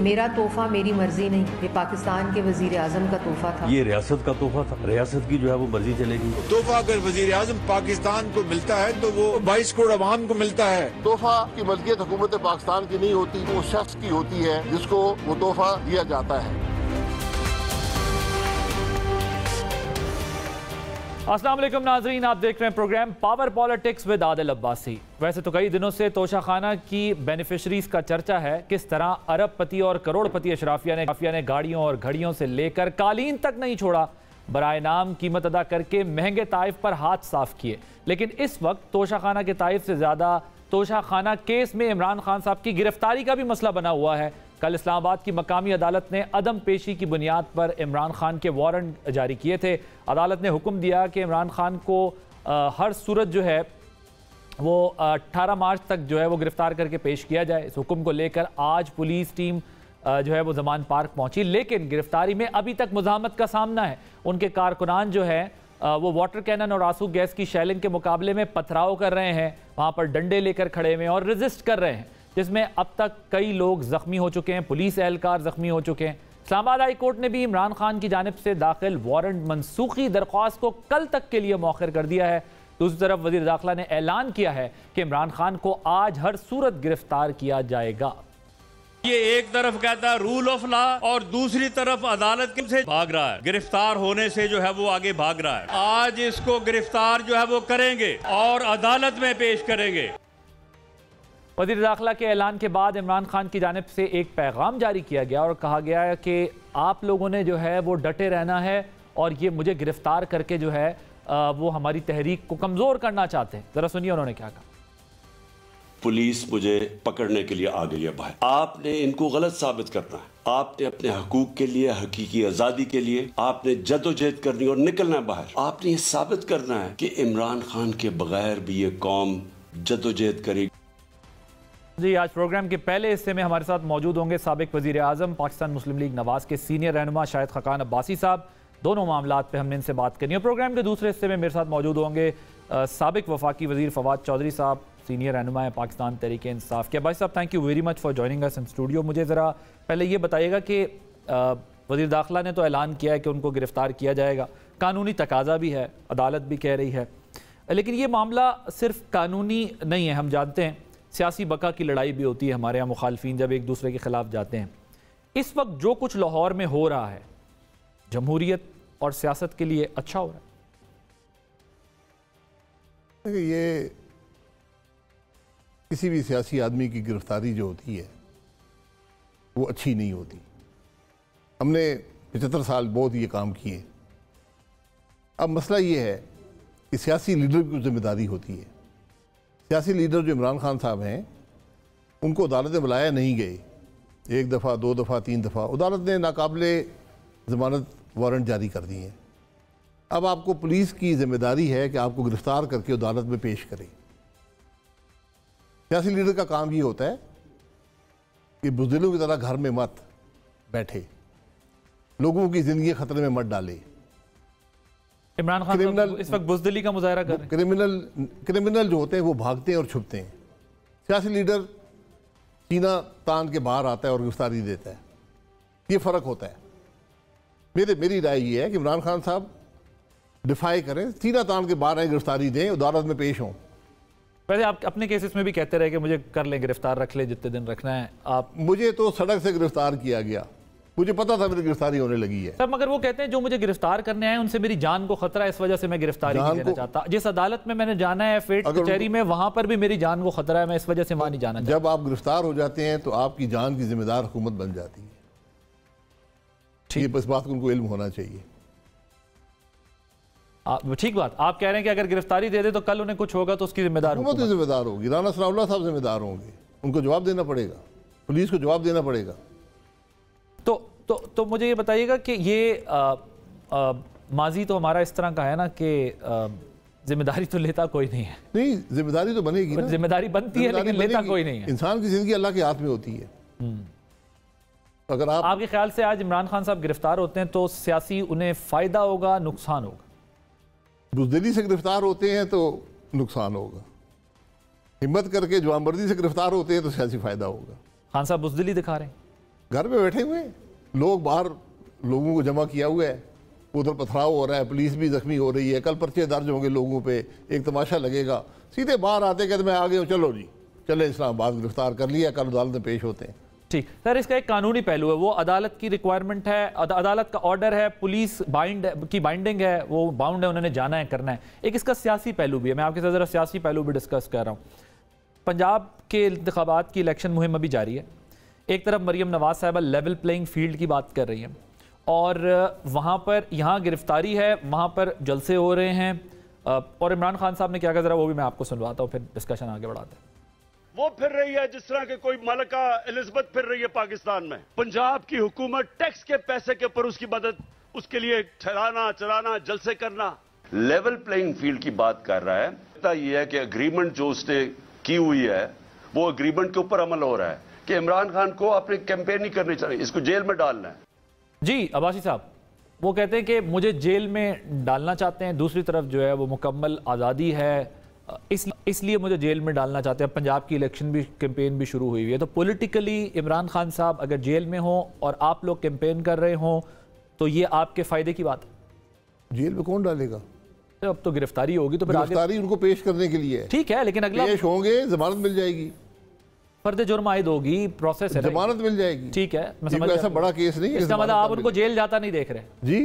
मेरा तोहफा मेरी मर्जी नहीं, ये पाकिस्तान के वजीर आजम का तोहफा था। ये रियासत का तोहफा था, रियासत की जो है वो मर्जी चलेगी। तोहफा अगर वजीर आजम पाकिस्तान को मिलता है तो वो 22 करोड़ अवाम को मिलता है। तोहफा की मलकियत हुकूमत पाकिस्तान की नहीं होती, वो शख्स की होती है जिसको वो तोहफा दिया जाता है। अस्सलाम वालेकुम नाजरीन, आप देख रहे हैं programme power politics with Adil Abbasi. वैसे तो कई दिनों से तोशाखाना की बेनिफिशरीज का चर्चा है, किस तरह अरबपति और करोड़पति अशराफिया ने गाड़ियों और घड़ियों से लेकर कालीन तक नहीं छोड़ा, बराए नाम कीमत अदा करके महंगे ताइफ पर हाथ साफ किए। लेकिन इस वक्त तोशाखाना के ताइफ से ज़्यादा तोशाखाना केस में इमरान खान साहब की गिरफ्तारी का भी मसला बना हुआ है। कल इस्लामाबाद की मकामी अदालत ने अदम पेशी की बुनियाद पर इमरान खान के वारंट जारी किए थे। अदालत ने हुक्म दिया कि इमरान खान को हर सूरत जो है वो 18 मार्च तक जो है वो गिरफ्तार करके पेश किया जाए। इस हुक्म को लेकर आज पुलिस टीम जो है वो जमान पार्क पहुंची, लेकिन गिरफ्तारी में अभी तक मुज़ाहमत का सामना है। उनके कारकुनान जो है वो वाटर कैनन और आंसू गैस की शेलिंग के मुकाबले में पथराव कर रहे हैं, वहाँ पर डंडे लेकर खड़े हुए हैं और रेजिस्ट कर रहे हैं, जिसमें अब तक कई लोग जख्मी हो चुके हैं, पुलिस एहलकार जख्मी हो चुके हैं। इस्लामाबाद हाई कोर्ट ने भी इमरान खान की जानिब से दाखिल वारंट मनसूखी दरख्वास्त को कल तक के लिए मौखर कर दिया है। दूसरी तरफ वजीर दाखिला ने ऐलान किया है कि इमरान खान को आज हर सूरत गिरफ्तार किया जाएगा। ये एक तरफ कहता है रूल ऑफ लॉ और दूसरी तरफ अदालत से भाग रहा है, गिरफ्तार होने से जो है वो आगे भाग रहा है। आज इसको गिरफ्तार जो है वो करेंगे और अदालत में पेश करेंगे। वज़ीर दाखिला के ऐलान के बाद इमरान खान की जानिब से एक पैगाम जारी किया गया और कहा गया है कि आप लोगों ने जो है वो डटे रहना है और ये मुझे गिरफ्तार करके जो है वो हमारी तहरीक को कमज़ोर करना चाहते हैं। ज़रा सुनिए उन्होंने क्या कहा। पुलिस मुझे पकड़ने के लिए आ गई है बाहर। आपने इनको गलत साबित करना है। आपने अपने हकूक के लिए, हकीकी आज़ादी के लिए आपने जद्दोजहद करनी और निकलना है बाहर। आपने ये साबित करना है कि इमरान खान के बगैर भी ये कौम जद्दोजहद करेगी। जी, आज प्रोग्राम के पहले हिस्से में हमारे साथ मौजूद होंगे साबिक वज़ीर आज़म पाकिस्तान मुस्लिम लीग नवाज के सीनियर रहनुमा शाहिद खकान अब्बासी साहब। दोनों मामलात पे हमने इनसे बात करनी है। प्रोग्राम के दूसरे हिस्से में मेरे साथ मौजूद होंगे साबिक वफाकी वज़ीर फवाद चौधरी साहब, सीनियर रहनुमा है पाकिस्तान तहरीक इंसाफ के। अब्बासी साहब, thank you very much for joining us in studio. मुझे ज़रा पहले ये बताइएगा कि वज़ीर दाखिला ने तो ऐलान किया है कि उनको गिरफ़्तार किया जाएगा, कानूनी तकाजा भी है, अदालत भी कह रही है, लेकिन ये मामला सिर्फ कानूनी नहीं है। हम जानते हैं सियासी बका की लड़ाई भी होती है हमारे यहाँ, मुखालफीन जब एक दूसरे के खिलाफ जाते हैं। इस वक्त जो कुछ लाहौर में हो रहा है जमहूरियत और सियासत के लिए अच्छा हो रहा है? ये किसी भी सियासी आदमी की गिरफ्तारी जो होती है वो अच्छी नहीं होती। हमने 75 साल बहुत ये काम किए। अब मसला ये है कि सियासी लीडर की जिम्मेदारी होती है। सियासी लीडर जो इमरान खान साहब हैं उनको अदालत में बुलाया नहीं गए, 1 दफ़ा 2 दफ़ा 3 दफ़ा अदालत ने नाकाबिले ज़मानत वारंट जारी कर दिए हैं। अब आपको पुलिस की जिम्मेदारी है कि आपको गिरफ्तार करके अदालत में पेश करें। सियासी लीडर का काम ये होता है कि बुज़दिलों की तरह घर में मत बैठे, लोगों की ज़िंदगी खतरे में मत डाले। इमरान खान इस वक्त बुज़दिली का मुजाहरा कर रहे हैं। क्रिमिनल जो होते हैं वो भागते हैं और छुपते हैं। सियासी लीडर सीना तान के बाहर आता है और गिरफ्तारी देता है, ये फ़र्क होता है। मेरी राय ये है कि इमरान खान साहब डिफाई करें, सीना तान के बाहर आए, गिरफ्तारी दें, अदालत में पेश हों। वैसे आप अपने केसेस में भी कहते रहे कि मुझे कर ले, गिरफ्तार रख ले जितने दिन रखना है। आप मुझे तो सड़क से गिरफ्तार किया गया, मुझे पता था मेरी गिरफ्तारी होने लगी है। सर, मगर वो कहते हैं जो मुझे गिरफ्तार करने आए उनसे मेरी जान को खतरा है, इस वजह से मैं गिरफ्तारी नहीं देना चाहता। जिस अदालत में मैंने जाना है फेट कचहरी में, वहां पर भी मेरी जान को खतरा है, मैं इस वजह से वहां नहीं जाना चाहता। जब आप गिरफ्तार हो जाते हैं तो आपकी जान की जिम्मेदार हुकूमत बन जाती है। ये बस बात को उनको इल्म होना चाहिए। ठीक बात आप कह रहे हैं कि अगर गिरफ्तारी दे दे तो कल उन्हें कुछ होगा तो उसकी जिम्मेदार हुकूमत ही जिम्मेदार होगी। राना सनाउल्लाह साहब जिम्मेदार होंगे, उनको जवाब देना पड़ेगा, पुलिस को जवाब देना पड़ेगा। तो मुझे ये बताइएगा कि ये माजी तो हमारा इस तरह का है ना कि जिम्मेदारी तो लेता कोई नहीं है। नहीं, जिम्मेदारी तो बनेगी ना, जिम्मेदारी बनती है लेकिन लेता कोई नहीं है। इंसान की जिंदगी अल्लाह के हाथ में होती है। अगर आपके ख्याल से आज इमरान खान साहब गिरफ्तार होते हैं तो सियासी उन्हें फायदा होगा, नुकसान होगा? बुज़दिली से गिरफ्तार होते हैं तो नुकसान होगा, हिम्मत करके जवानमर्दी से गिरफ्तार होते हैं तो सियासी फायदा होगा। खान साहब बुज़दिली दिखा रहे हैं? घर में बैठे हुए हैं लोग, बाहर लोगों को जमा किया हुआ है, उधर पथराव हो रहा है, पुलिस भी जख्मी हो रही है, कल पर्चे दर्ज होंगे लोगों पे, एक तमाशा लगेगा, सीधे बाहर आते कहते मैं आ गया हूँ, चलो जी चले इस्लामाबाद, गिरफ्तार कर लिया, कल अदालत में पेश होते हैं। ठीक सर, इसका एक कानूनी पहलू है, वो अदालत की रिक्वायरमेंट है, अदालत का ऑर्डर है, पुलिस बाइंडिंग है, वो बाउंड है, उन्होंने जाना है, करना है। एक इसका सियासी पहलू भी है, मैं आपके साथ ज़रा सियासी पहलू भी डिस्कस कर रहा हूँ। पंजाब के इंतखाबात की इलेक्शन मुहिम अभी जारी है। एक तरफ मरीम नवाज साहिबा लेवल प्लेइंग फील्ड की बात कर रही हैं और वहाँ पर यहाँ गिरफ्तारी है, वहाँ पर जलसे हो रहे हैं, और इमरान खान साहब ने क्या कहा, ज़रा वो भी मैं आपको सुनवाता हूँ, फिर डिस्कशन आगे बढ़ाते हैं। वो फिर रही है जिस तरह के कोई मलका एलिजाबेथ फिर रही है पाकिस्तान में। पंजाब की हुकूमत टैक्स के पैसे के ऊपर उसकी मदद, उसके लिए ठहराना चलाना, जलसे करना। लेवल प्लेइंग फील्ड की बात कर रहा है। यह है कि एग्रीमेंट जो उसने की हुई है वो एग्रीमेंट के ऊपर अमल हो रहा है कि इमरान खान को अपनी कैंपेन नहीं करनी चाहिए, इसको जेल में डालना है। जी अब्बासी साहब, वो कहते हैं कि मुझे जेल में डालना चाहते हैं, दूसरी तरफ जो है वो मुकम्मल आज़ादी है, इसलिए मुझे जेल में डालना चाहते हैं। पंजाब की इलेक्शन भी कैंपेन भी शुरू हुई है, तो पॉलिटिकली इमरान खान साहब अगर जेल में हो और आप लोग कैंपेन कर रहे हो तो ये आपके फायदे की बात है। जेल में कौन डालेगा? तो अब तो गिरफ्तारी होगी, तो फिर गिरफ्तारी उनको पेश करने के लिए ठीक है, लेकिन अगला पेश होंगे, जमानत मिल जाएगी, फर्द जुर्म आयद होगी, प्रोसेस है, जमानत मिल जाएगी। ठीक है, मैं समझ ऐसा बड़ा केस नहीं है, इसका मतलब आप उनको जेल जाता नहीं देख रहे जी।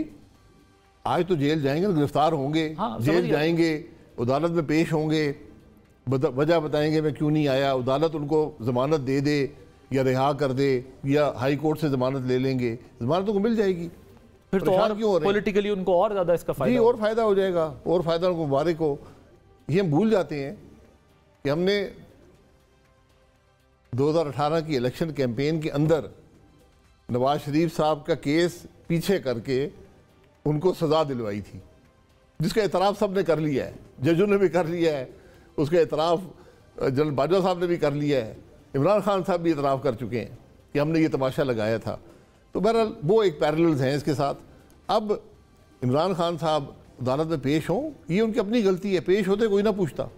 आज तो जेल जाएंगे, गिरफ्तार होंगे, जेल जाएंगे, अदालत में पेश होंगे, वजह बताएंगे मैं क्यों नहीं आया, अदालत उनको जमानत दे दे या रिहा कर दे या हाई कोर्ट से जमानत ले लेंगे, जमानत उनको मिल जाएगी। फिर तो और पॉलिटिकली उनको और ज्यादा इसका फायदा, जी और फायदा हो जाएगा, और फायदा उनको मुबारक हो। ये हम भूल जाते हैं कि हमने 2018 की इलेक्शन कैंपेन के अंदर नवाज शरीफ साहब का केस पीछे करके उनको सजा दिलवाई थी, जिसका एतराफ़ सब ने कर लिया है, जजों ने भी कर लिया है, उसका एतराफ़ जनरल बाजवा साहब ने भी कर लिया है, इमरान खान साहब भी एतराफ़ कर चुके हैं कि हमने ये तमाशा लगाया था। तो बहरहाल वो एक पैरेलल्स हैं इसके साथ। अब इमरान खान साहब अदालत में पेश हों, ये उनकी अपनी गलती है, पेश होते कोई ना पूछता।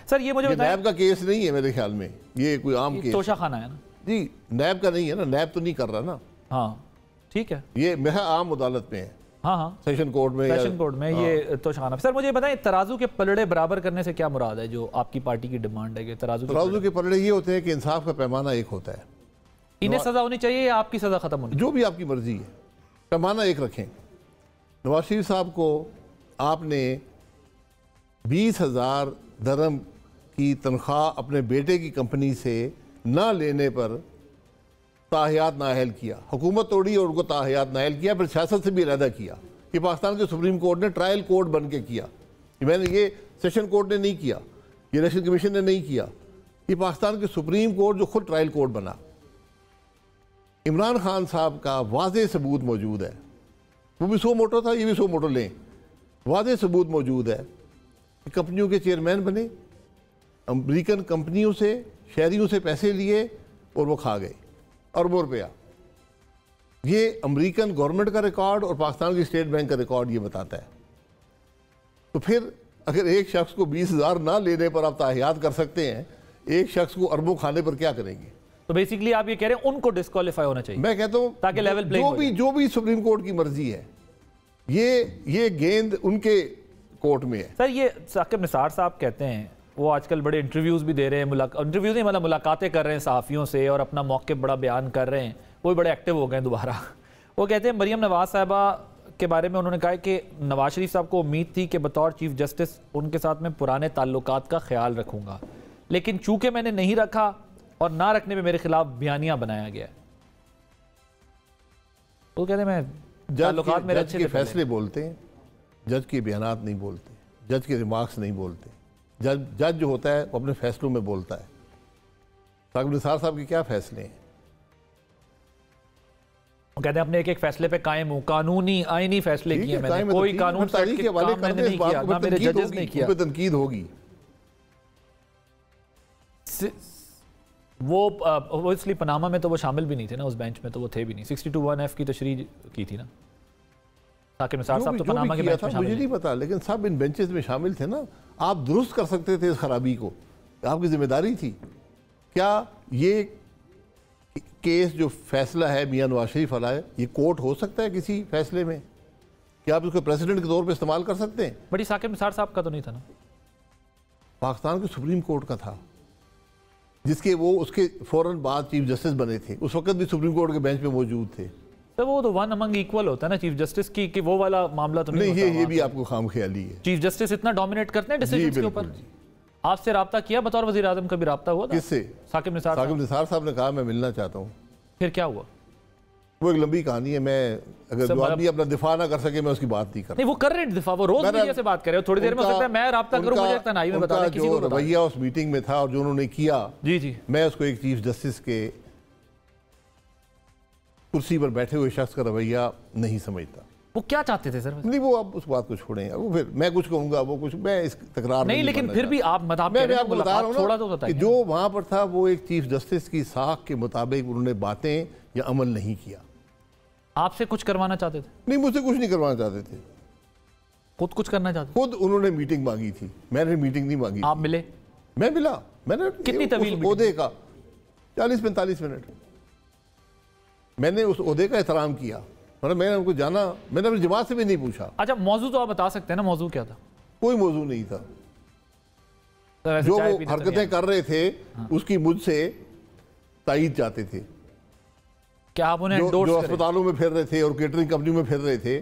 सर ये मुझे नैब का केस नहीं है मेरे ख्याल में, ये कोई आम केस तोशा खाना है ना जी, नैब का नहीं है ना, नैब तो नहीं कर रहा ना। हाँ ठीक है, ये मेरा आम अदालत में है, हाँ सेशन कोर्ट में, ये तो शाना। सर मुझे बताएं, तराजू के पलड़े बराबर करने से क्या मुराद है, जो आपकी पार्टी की डिमांड है कि तराजू के पलड़े ये होते हैं कि इंसाफ का पैमाना एक होता है। इन्हें सजा होनी चाहिए या आपकी सजा खत्म होनी? जो भी आपकी मर्जी है, पैमाना एक रखें। नवाज शरीफ साहब को आपने 20,000 दरम की तनख्वाह अपने बेटे की कंपनी से ना लेने पर ताहियात नाअहल किया, हुकूमत तोड़ी और उनको ताहियात नाअहल किया, फिर सियासत से भी अलहदा किया। ये पाकिस्तान के सुप्रीम कोर्ट ने ट्रायल कोर्ट बन के किया, मैंने ये सेशन कोर्ट ने नहीं किया, ये इलेक्शन कमीशन ने नहीं किया, ये पाकिस्तान के सुप्रीम कोर्ट जो खुद ट्रायल कोर्ट बना। इमरान खान साहब का वाज़ेह सबूत मौजूद है, वो भी सो मोटो था, ये भी सो मोटो लें, वाज़ेह सबूत मौजूद है कि कंपनियों के चेयरमैन बने, अमेरिकन कंपनियों से, शहरियों से पैसे लिए और वो खा गए अरबों रुपया। ये अमेरिकन गवर्नमेंट का रिकॉर्ड और पाकिस्तान की स्टेट बैंक का रिकॉर्ड ये बताता है। तो फिर अगर एक शख्स को 20,000 ना लेने पर आप ताहियात कर सकते हैं, एक शख्स को अरबों खाने पर क्या करेंगे? तो बेसिकली आप ये कह रहे हैं उनको डिस्क्वालीफाई होना चाहिए। मैं कहता हूँ ताकि लेवल प्लेइंग जो भी सुप्रीम कोर्ट की मर्जी है, ये गेंद उनके कोर्ट में है। सर ये साकिब निसार साहब कहते हैं, वो आजकल बड़े इंटरव्यूज़ भी दे रहे हैं, इंटरव्यूज़ नहीं मतलब मुलाकातें कर रहे हैं सहाफ़ियों से और अपना मौके बड़ा बयान कर रहे हैं, वो भी बड़े एक्टिव हो गए हैं दोबारा। वो कहते हैं मरीम नवाज साहिबा के बारे में उन्होंने कहा कि नवाज शरीफ साहब को उम्मीद थी कि बतौर चीफ जस्टिस उनके साथ में पुराने ताल्लुकात का ख्याल रखूँगा, लेकिन चूँकि मैंने नहीं रखा और ना रखने में मेरे खिलाफ बयानिया बनाया गया। वो कहते हैं मैं ताल्लुकात मेरे अच्छे फैसले बोलते हैं, जज के बयानात नहीं बोलते, जज के रिमार्क्स नहीं बोलते। जज जो होता है वो अपने फैसलों में बोलता है। साकिब निसार साहब के क्या फैसले हैं? वो कहते हैं अपने एक एक फैसले पे कायम हूं, कानूनी आईनी फैसले किए मैंने, कोई कानून के हवाले करने नहीं किया, ना मेरे जजेस ने किया। उस पे तनकीद होगी। वो इसलिए पनामा में तो वो शामिल भी नहीं थे ना, उस बेंच में तो वो थे भी नहीं। 62(1)(f) की तशरीह की थी ना साकिब निसार साहब, तो पनामा के बेंच में मुझे नहीं पता, लेकिन सब इन बेंचेस में शामिल थे ना। आप दुरुस्त कर सकते थे इस खराबी को, आपकी जिम्मेदारी थी। क्या ये केस जो फैसला है मियां नवाज शरीफ वाला है, ये कोर्ट हो सकता है किसी फैसले में? क्या आप इसको प्रेसिडेंट के तौर पे इस्तेमाल कर सकते हैं? बड़ी साकिब निसार साहब का तो नहीं था ना, पाकिस्तान के सुप्रीम कोर्ट का था, जिसके वो उसके फौरन बाद चीफ जस्टिस बने थे। उस वक्त भी सुप्रीम कोर्ट के बेंच पे मौजूद थे। तो वो तो वन अमंग इक्वल होता है ना चीफ जस्टिस की, कि वो वाला मामला तो नहीं ये भी आपको खामख्याली है। चीफ जस्टिस इतना डोमिनेट करते हैं डिसीजंस के ऊपर। आपसे राब्ता किया बतौर वजीर आजम? कभी राब्ता हुआ था? किससे? साकिब निसार साहब ने कहा मैं मिलना चाहता हूँ। फिर क्या हुआ? वो एक लंबी कहानी है, मैं अगर जो आदमी अपना दिफा ना कर सके मैं उसकी बात नहीं कर। नहीं, वो कर रहे हैं दिफा, वो रोज मीडिया से बात कर रहे हो। थोड़ी देर में हो सकता है मैं राब्ता करूं, मुझे तनाई में बता दें किसी को। रवैया उस मीटिंग में था और जो उन्होंने किया, जी मैं उसको एक चीफ जस्टिस के कुर्सी पर बैठे हुए शख्स का रवैया नहीं समझता। वो क्या चाहते थे सर? नहीं, वो अब उस बात को छोड़ें, वो फिर मैं कुछ कहूंगा, वो कुछ, मैं इस तकरार नहीं, लेकिन फिर भी आप मैं आपको बता रहा हूँ कि जो वहां पर था वो एक चीफ जस्टिस की साख के मुताबिक उन्होंने बातें या अमल नहीं किया। आपसे कुछ करवाना चाहते थे? नहीं, मुझसे कुछ नहीं करवाना चाहते थे, खुद कुछ करना चाहते? खुद उन्होंने मीटिंग मांगी थी, मैंने मीटिंग नहीं मांगी। आप मिले? मैं मिला, मैंने कितनी तवील ओहदे का 40-45 मिनट मैंने उस ओहदे का एहतराम किया। मतलब मैंने उनको जाना, मैंने अपनी जमात से भी नहीं पूछा। अच्छा, मौजू तो आप बता सकते हैं ना, मौजू क्या था? कोई मौजू नहीं था। जो वो हरकतें कर रहे थे उसकी मुझसे तायीद चाहते थे। क्या आप उन्हें जो अस्पतालों में फिर रहे थे और केटरिंग कंपनी में फिर रहे थे,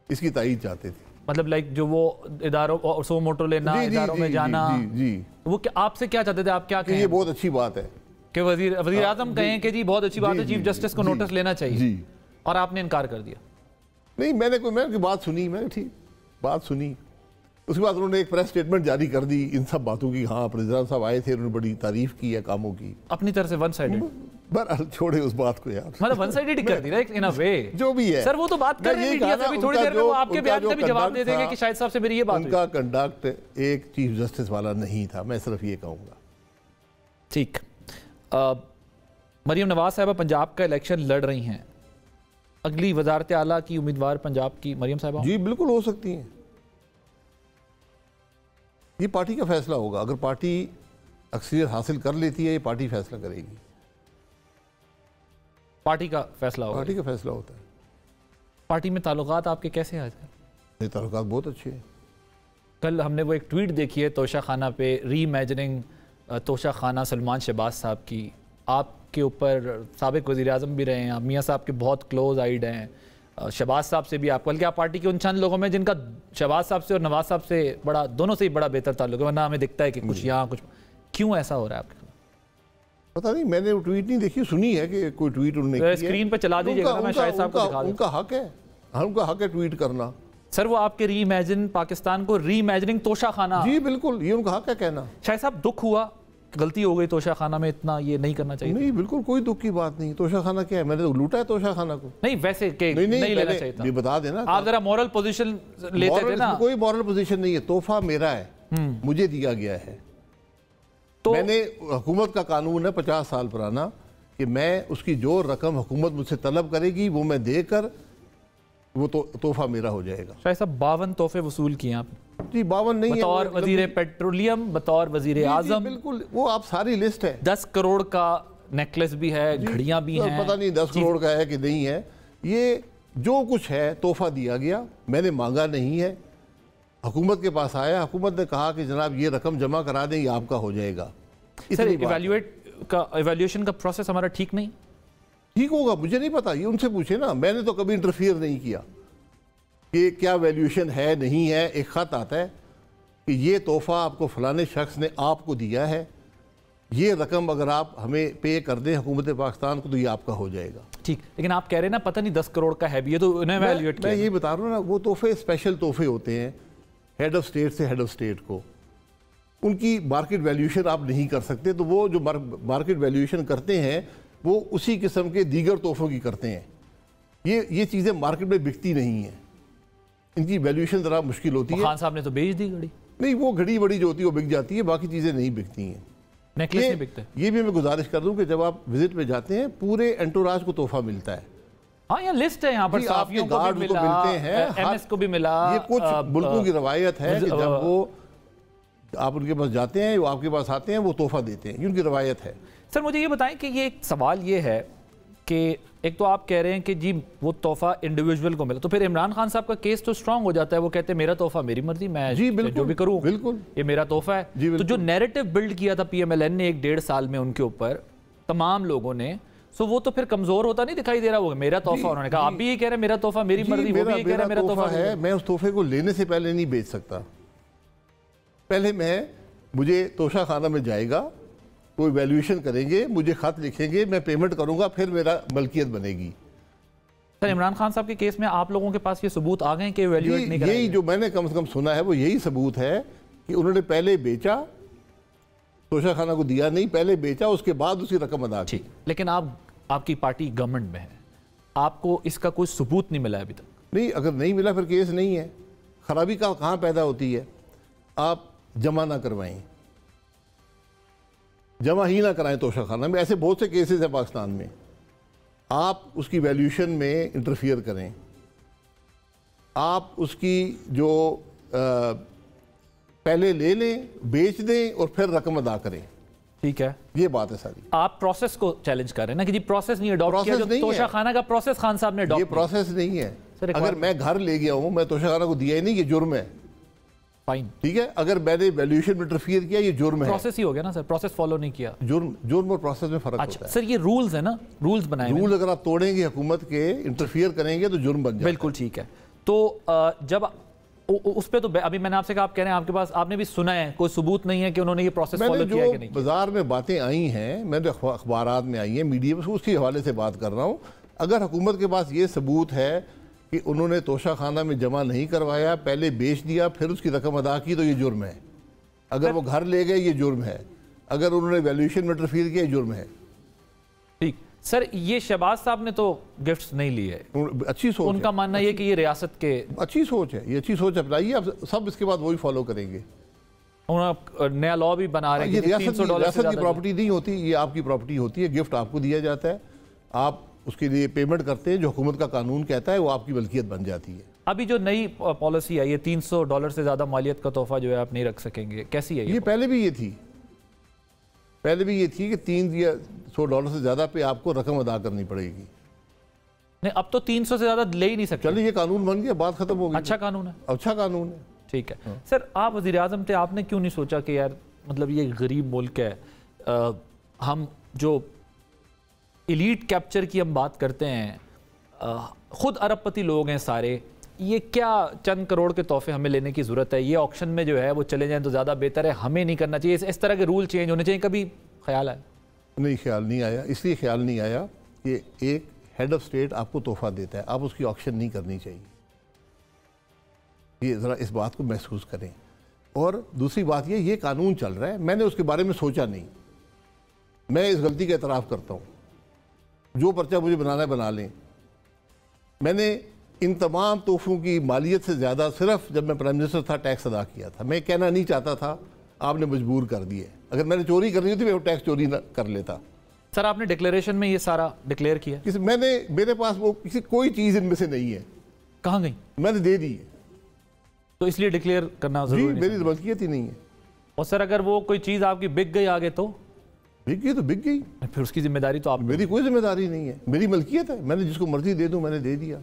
इसकी तायीद चाहते थे। मतलब लाइक जो वो इदारों सो मोटो लेना, इदारों में जाना, जी वो आपसे क्या चाहते थे? आप क्या कहें? ये बहुत अच्छी बात है कि वजीर आजम कहें कि जी बहुत अच्छी बात है, चीफ जस्टिस को नोटिस लेना चाहिए, और आपने इनकार कर दिया? नहीं, मैंने उनकी बात सुनी, मैंने ठीक बात सुनी। उसके बाद उन्होंने एक प्रेस स्टेटमेंट जारी कर दी इन सब बातों की। हाँ, प्रेसिडेंट साहब आए थे, उन्होंने बड़ी तारीफ की है कामों की, अपनी तरफ से वन साइडेड। बहरहाल छोड़े उस बात को यार, मतलब वन साइडेड ही कर दी ना इन अ वे। जो भी है सर, वो तो बात कर रहे हैं मीडिया से भी, थोड़ी देर में वो आपके बयान का भी जवाब दे देंगे कि शायद साहब से मेरी ये बात हुई। उनका कंडक्ट एक चीफ जस्टिस वाला नहीं था, मैं सिर्फ ये कहूँगा। ठीक। मरियम नवाज साहबा पंजाब का इलेक्शन लड़ रही हैं, अगली वजारत आला की उम्मीदवार पंजाब की मरियम साहबा? जी बिल्कुल हो सकती हैं। ये पार्टी का फैसला होगा। अगर पार्टी अक्सरियत हासिल कर लेती है, ये पार्टी फैसला करेगी। पार्टी का फैसला होगा? पार्टी का फैसला होता है। पार्टी में ताल्लुकात आपके कैसे हैं आजकल? मेरे ताल्लुकात बहुत अच्छे हैं। कल हमने वो एक ट्वीट देखी है तोशा खाना पे, री इमेजिनिंग तोशा खाना सलमान शहबाज साहब की। आपके ऊपर साबिक वज़ीर आज़म भी रहे हैं, आप मियाँ साहब के बहुत क्लोज आइड हैं, शहबाज साहब से भी आप, बल्कि आप पार्टी के उन चंद लोगों में जिनका शहबाज साहब से और नवाज साहब से बड़ा, दोनों से ही बड़ा बेहतर ताल्लुक है, वरना हमें दिखता है कि कुछ यहाँ कुछ। क्यों ऐसा हो रहा है आपके? पता नहीं, मैंने वो ट्वीट नहीं देखी, सुनी है कि कोई ट्वीट उन्होंने स्क्रीन पे चला दीजिएगा, मैं शायद साहब को दिखा दूं। उनका हक है, उनका हक है ट्वीट करना। सर, वो आपके री इमेजिन पाकिस्तान को री इमेजिनिंग तोशा खाना, जी बिल्कुल, ये उनका हक है कहना। शायद साहब दुख हुआ, गलती हो गई तोशा खाना में, इतना ये नहीं करना चाहिए? नहीं, बिल्कुल कोई दुख की बात नहीं। तोशा खाना क्या है? मैंने तो लूटा है तोशा खाना को। नहीं, वैसे के नहीं लेना चाहिए था। ये बता देना, आप जरा मॉरल पोजीशन लेते थे ना। कोई मॉरल पोजीशन नहीं है, तोहफा मेरा है, मुझे दिया गया है। तो मैंने, हुकूमत का कानून है 50 साल पुराना कि मैं उसकी जो रकम हुकूमत मुझसे तलब करेगी वो मैं देकर वो तोहफा मेरा हो जाएगा। शायद साहब 52 तोहफे वसूल किए आपने? जी 52 नहीं, बतौर वजीर पेट्रोलियम, बतौर वजीर आजम, बिल्कुल वो आप सारी लिस्ट है। 10 करोड़ का नेकलेस भी है, घड़ियां भी हैं, पता नहीं 10 करोड़ का है कि नहीं है। ये जो कुछ है तोहफा दिया गया, मैंने मांगा नहीं है, हुकूमत के पास आया, हुकूमत ने कहा कि जनाब ये रकम जमा करा दें, ये आपका हो जाएगा। सर, इवैल्यूएशन का प्रोसेस हमारा ठीक नहीं? ठीक होगा, मुझे नहीं पता, ये उनसे पूछे ना। मैंने तो कभी इंटरफियर नहीं किया कि क्या वैल्यूएशन है नहीं है। एक ख़त आता है कि ये तोहफा आपको फलाने शख्स ने आपको दिया है, ये रकम अगर आप हमें पे कर दें हुकूमत पाकिस्तान को तो ये आपका हो जाएगा। ठीक, लेकिन आप कह रहे हैं ना पता नहीं 10 करोड़ का है भी, ये तो उन्हें वैल्यूएट किया। मैं ये बता रहा हूँ ना, वो तोहफे स्पेशल तोहफे होते हैं, हेड ऑफ स्टेट से हेड ऑफ स्टेट को, उनकी मार्केट वैल्यूएशन आप नहीं कर सकते। तो वो जो मार्केट वैल्यूएशन करते हैं वो उसी किस्म के दीगर तोहफों की करते हैं। ये चीज़ें मार्केट में बिकती नहीं हैं, इनकी वैल्यूएशन ज़रा मुश्किल होती है। खान साहब ने तो बेच दी घड़ी। नहीं, वो घड़ी बड़ी जो होती है वो बिक जाती है, बाकी चीज़ें नहीं बिकती हैं। नेकलेस नहीं बिकते। ये भी मैं गुजारिश कर दूं कि जब आप विजिट पे जाते हैं पूरे एंटोराज को तोहफा मिलता है। हाँ, यहाँ लिस्ट है, यहाँ पर साफियों को भी मिला, मिलते हैं, एमएस को भी मिला। ये कुछ मुल्कों की रवायत है कि जब वो आप उनके पास जाते हैं, वो आपके पास आते हैं, वो तोहफा देते हैं, ये उनकी रवायत है। सर मुझे ये बताएं कि ये एक सवाल ये है कि एक तो आप कह रहे हैं कि जी वो तोहफा इंडिविजुअल को मिला, तो फिर इमरान खान साहब का केस तो स्ट्रांग हो जाता है। वो कहते हैं मेरा तोहफा मेरी मर्जी, मैं जी बिल्कुल, जो भी करूँ बिल्कुल ये मेरा तोहफा है। तो जो नैरेटिव बिल्ड किया था PMLN ने 1-1.5 साल में उनके ऊपर तमाम लोगों ने, सो वो तो फिर कमजोर होता नहीं दिखाई दे रहा। वो मेरा तोहफा, उन्होंने कहा आप भी ये कह रहे हैं मेरा तोहफा मेरी मर्जी, वो भी ये कह रहे हैं मेरा तोहफा है। मैं उस तोहफे को लेने से पहले नहीं बेच सकता। पहले मुझे तोशा खाना में जाएगा, कोई वैल्यूएशन करेंगे, मुझे खत लिखेंगे, मैं पेमेंट करूंगा, फिर मेरा मलकियत बनेगी। सर इमरान खान साहब के केस में आप लोगों के पास ये सबूत आ गए कि वैल्यूएट नहीं कराएंगे? यही जो मैंने कम से कम सुना है वो यही सबूत है कि उन्होंने पहले बेचा, तोशा खाना को दिया नहीं, पहले बेचा, उसके बाद उसकी रकम अदा की। लेकिन आपकी पार्टी गवर्नमेंट में है, आपको इसका कोई सबूत नहीं मिला अभी तक? नहीं, अगर नहीं मिला फिर केस नहीं है। खराबी कहाँ पैदा होती है? आप जमा ना करवाएं, जमा ही ना कराएं तोशा खाना में। ऐसे बहुत से केसेस हैं पाकिस्तान में। आप उसकी वैल्यूएशन में इंटरफियर करें, आप उसकी जो पहले ले लें, बेच दें और फिर रकम अदा करें। ठीक है, ये बात है सारी। आप प्रोसेस को चैलेंज कर रहे हैं ना कि जी प्रोसेस नहीं अडॉप्ट किया, जो तोशा खाना का प्रोसेस खान साहब ने अडॉप्ट ये प्रोसेस नहीं है। अगर मैं घर ले गया हूं, मैं तोशा खाना को दिया ही नहीं, ये जुर्म है। फाइन, ठीक है। अगर मैंने वैल्यूएशन में इंटरफियर किया, ये जुर्म है। प्रोसेस ही हो गया ना सर, प्रोसेस फॉलो नहीं किया। जुर्म और प्रोसेस में फर्क होता है। सर ये रूल्स है ना, रूल्स बनाए, रूल अगर आप तोड़ेंगे, हुकूमत के इंटरफियर करेंगे तो जुर्म बन जाएगा। बिल्कुल ठीक है। तो जब उस पे तो अभी मैंने आपसे कहा, आप कह रहे हैं आपके पास, आपने भी सुना है, कोई सबूत नहीं है कि उन्होंने ये प्रोसेस फॉलो किया कि नहीं? बाजार में बातें आई हैं, मैंने अखबारात में आई हैं, मीडिया में, उसके हवाले से बात कर रहा हूँ। अगर हुकूमत के पास ये सबूत है कि उन्होंने तोशा खाना में जमा नहीं करवाया, पहले बेच दिया, फिर उसकी रकम अदा की, तो ये जुर्म है। अगर वो घर ले गए, ये जुर्म है। अगर उन्होंने वैल्यूएशन में इंटरफियर किया, जुर्म है। ठीक सर, ये शहबाज साहब ने तो गिफ्ट्स नहीं लिए, अच्छी सोच, उनका मानना ये कि ये रियासत के अच्छी सोच है, ये अच्छी सोच अपनाइए, अब सब इसके बाद वही फॉलो करेंगे। नया लॉ भी बना रहे हैं। ये रियासत की प्रॉपर्टी नहीं होती, ये आपकी प्रॉपर्टी होती है। गिफ्ट आपको दिया जाता है, आप उसके लिए पेमेंट करते हैं, जो हुकूमत का कानून कहता है वो आपकी मलकियत बन जाती है। अभी जो नई पॉलिसी आई है, $300 से ज्यादा मालियत का तोहफा जो है आप नहीं रख सकेंगे, कैसी है ये? पहले भी ये थी, कि $300 से ज्यादा पे आपको रकम अदा करनी पड़ेगी। नहीं, अब तो 300 से ज्यादा ले ही नहीं सकते। चलिए, ये कानून बन गया, बात खत्म हो गई। अच्छा कानून है, अच्छा कानून है। ठीक है। सर आप वज़ीर आज़म थे, आपने क्यों नहीं सोचा कि यार मतलब ये गरीब मुल्क है, हम जो एलीट कैप्चर की हम बात करते हैं, खुद अरबपति लोग हैं सारे, ये क्या चंद करोड़ के तोहफे हमें लेने की ज़रूरत है? ये ऑक्शन में जो है वो चले जाएं तो ज़्यादा बेहतर है, हमें नहीं करना चाहिए। इस तरह के रूल चेंज होने चाहिए। कभी ख्याल आया? नहीं, ख्याल नहीं आया। इसलिए ख्याल नहीं आया कि एक हेड ऑफ स्टेट आपको तोहफा देता है, आप उसकी ऑक्शन नहीं करनी चाहिए। ये ज़रा इस बात को महसूस करें। और दूसरी बात ये कानून चल रहा है, मैंने उसके बारे में सोचा नहीं। मैं इस गलती का एतराफ़ करता हूँ। जो पर्चा मुझे बनाना है बना लें। मैंने इन तमाम तोहफों की मालियत से ज़्यादा सिर्फ जब मैं प्राइम मिनिस्टर था टैक्स अदा किया था। मैं कहना नहीं चाहता था, आपने मजबूर कर दिए। अगर मैंने चोरी करनी होती मैं वो टैक्स चोरी ना कर लेता। सर आपने डिक्लेरेशन में ये सारा डिक्लेयर किया? मेरे पास वो कोई चीज़ इनमें से नहीं है। कहाँ गई? मैंने दे दी है, तो इसलिए डिक्लेयर करना जरूरी नहीं? मेरी मलकियत ही नहीं है। और सर अगर वो कोई चीज़ आपकी बिक गई आगे तो? बिक गई तो बिक गई, फिर उसकी जिम्मेदारी तो आप? मेरी कोई जिम्मेदारी नहीं है, मेरी मलकियत है, मैंने जिसको मर्जी दे दूं, मैंने दे दिया।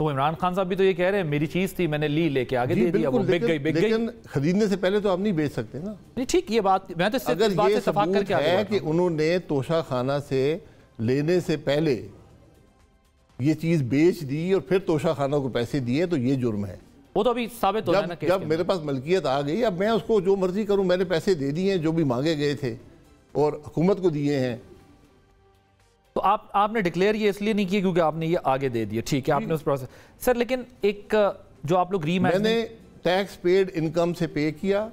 तो इमरान खान साहब भी तो ये कह रहे हैं मेरी चीज़ थी, मैंने ली, लेके आगे दे दिया, वो बिक गई। लेकिन खरीदने से पहले तो आप नहीं बेच सकते ना। नहीं ठीक, ये बात मैं तो अगर ये सबूत है कि उन्होंने तोशा खाना से लेने से पहले ये चीज़ बेच दी और फिर तोशा खाना को पैसे दिए, तो ये जुर्म है। वो तो अभी साबित हो रहा है ना। जब मेरे पास मलकियत आ गई, अब मैं उसको जो मर्जी करूं, मैंने पैसे दे दिए हैं जो भी मांगे गए थे और हुकूमत को दिए हैं। तो आपने डिक्लेयर ये इसलिए नहीं किया क्योंकि आपने ये आगे दे दिया, ठीक है, आपने उस प्रोसेस। सर लेकिन एक जो आप लोग मैंने टैक्स पेड इनकम से पे किया,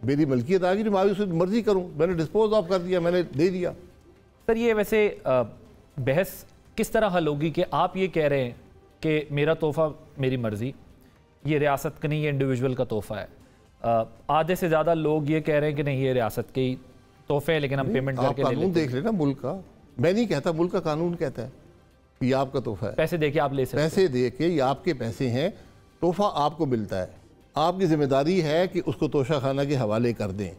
मेरी मलकियत आ गई, मैं उसको मर्जी करूं, मैंने डिस्पोज ऑफ कर दिया, मैंने दे दिया। सर ये वैसे बहस किस तरह हल होगी कि आप ये कह रहे हैं कि मेरा तोहफा मेरी मर्जी, ये रियासत का नहीं, ये इंडिविजुअल का तोहफा है। आधे से ज़्यादा लोग ये कह रहे हैं कि नहीं ये रियासत के ही तोहफे हैं, लेकिन हम पेमेंट करके ले लेते हैं। देख लेना मुल्क का, मैं नहीं कहता, मुल्क का कानून कहता है ये आपका तोहफा है। पैसे दे के आप ले सकते हैं, पैसे दे के, ये आपके पैसे हैं, तोहफा आपको मिलता है, आपकी जिम्मेदारी है कि उसको तोशा खाना के हवाले कर दें।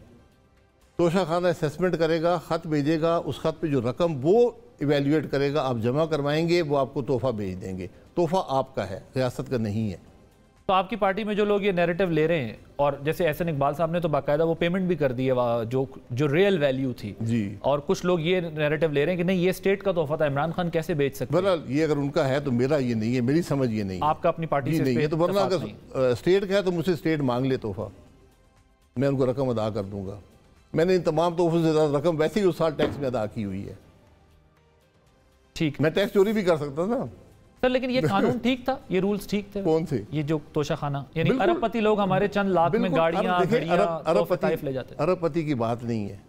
तोशा खाना असेसमेंट करेगा, ख़त भेजेगा, उस ख़त पे जो रकम वो इवेल्यूएट करेगा, आप जमा करवाएंगे, वो आपको तोहफ़ा भेज देंगे। तोहफ़ा आपका है, रियासत का नहीं है। तो आपकी पार्टी में जो लोग ये नैरेटिव ले रहे हैं, और जैसे एहसन इकबाल साहब ने तो बाकायदा वो पेमेंट भी कर दी है जो रियल वैल्यू थी जी, और कुछ लोग ये नैरेटिव ले रहे हैं कि नहीं ये स्टेट का तोहफा था, इमरान खान कैसे बेच सकते हैं। बहरहाल ये अगर उनका है तो मेरा ये नहीं है, मेरी समझ ये नहीं है। आपका अपनी पार्टी से नहीं है, तो वरना अगर स्टेट का है तो मुझसे स्टेट मांग ले तोहफा, मैं उनको रकम अदा कर दूंगा। मैंने इन तमाम तोहफों से ज़्यादा रकम वैसे ही उस साल टैक्स में अदा की हुई है। ठीक, मैं टैक्स चोरी भी कर सकता था सर, लेकिन ये कानून ठीक था, ये रूल्स ठीक थे। कौन से? ये जो तोशा खाना, यानी अरबपति लोग हमारे चंद लाख में गाड़ियां ले जाते। अरबपति की बात नहीं है।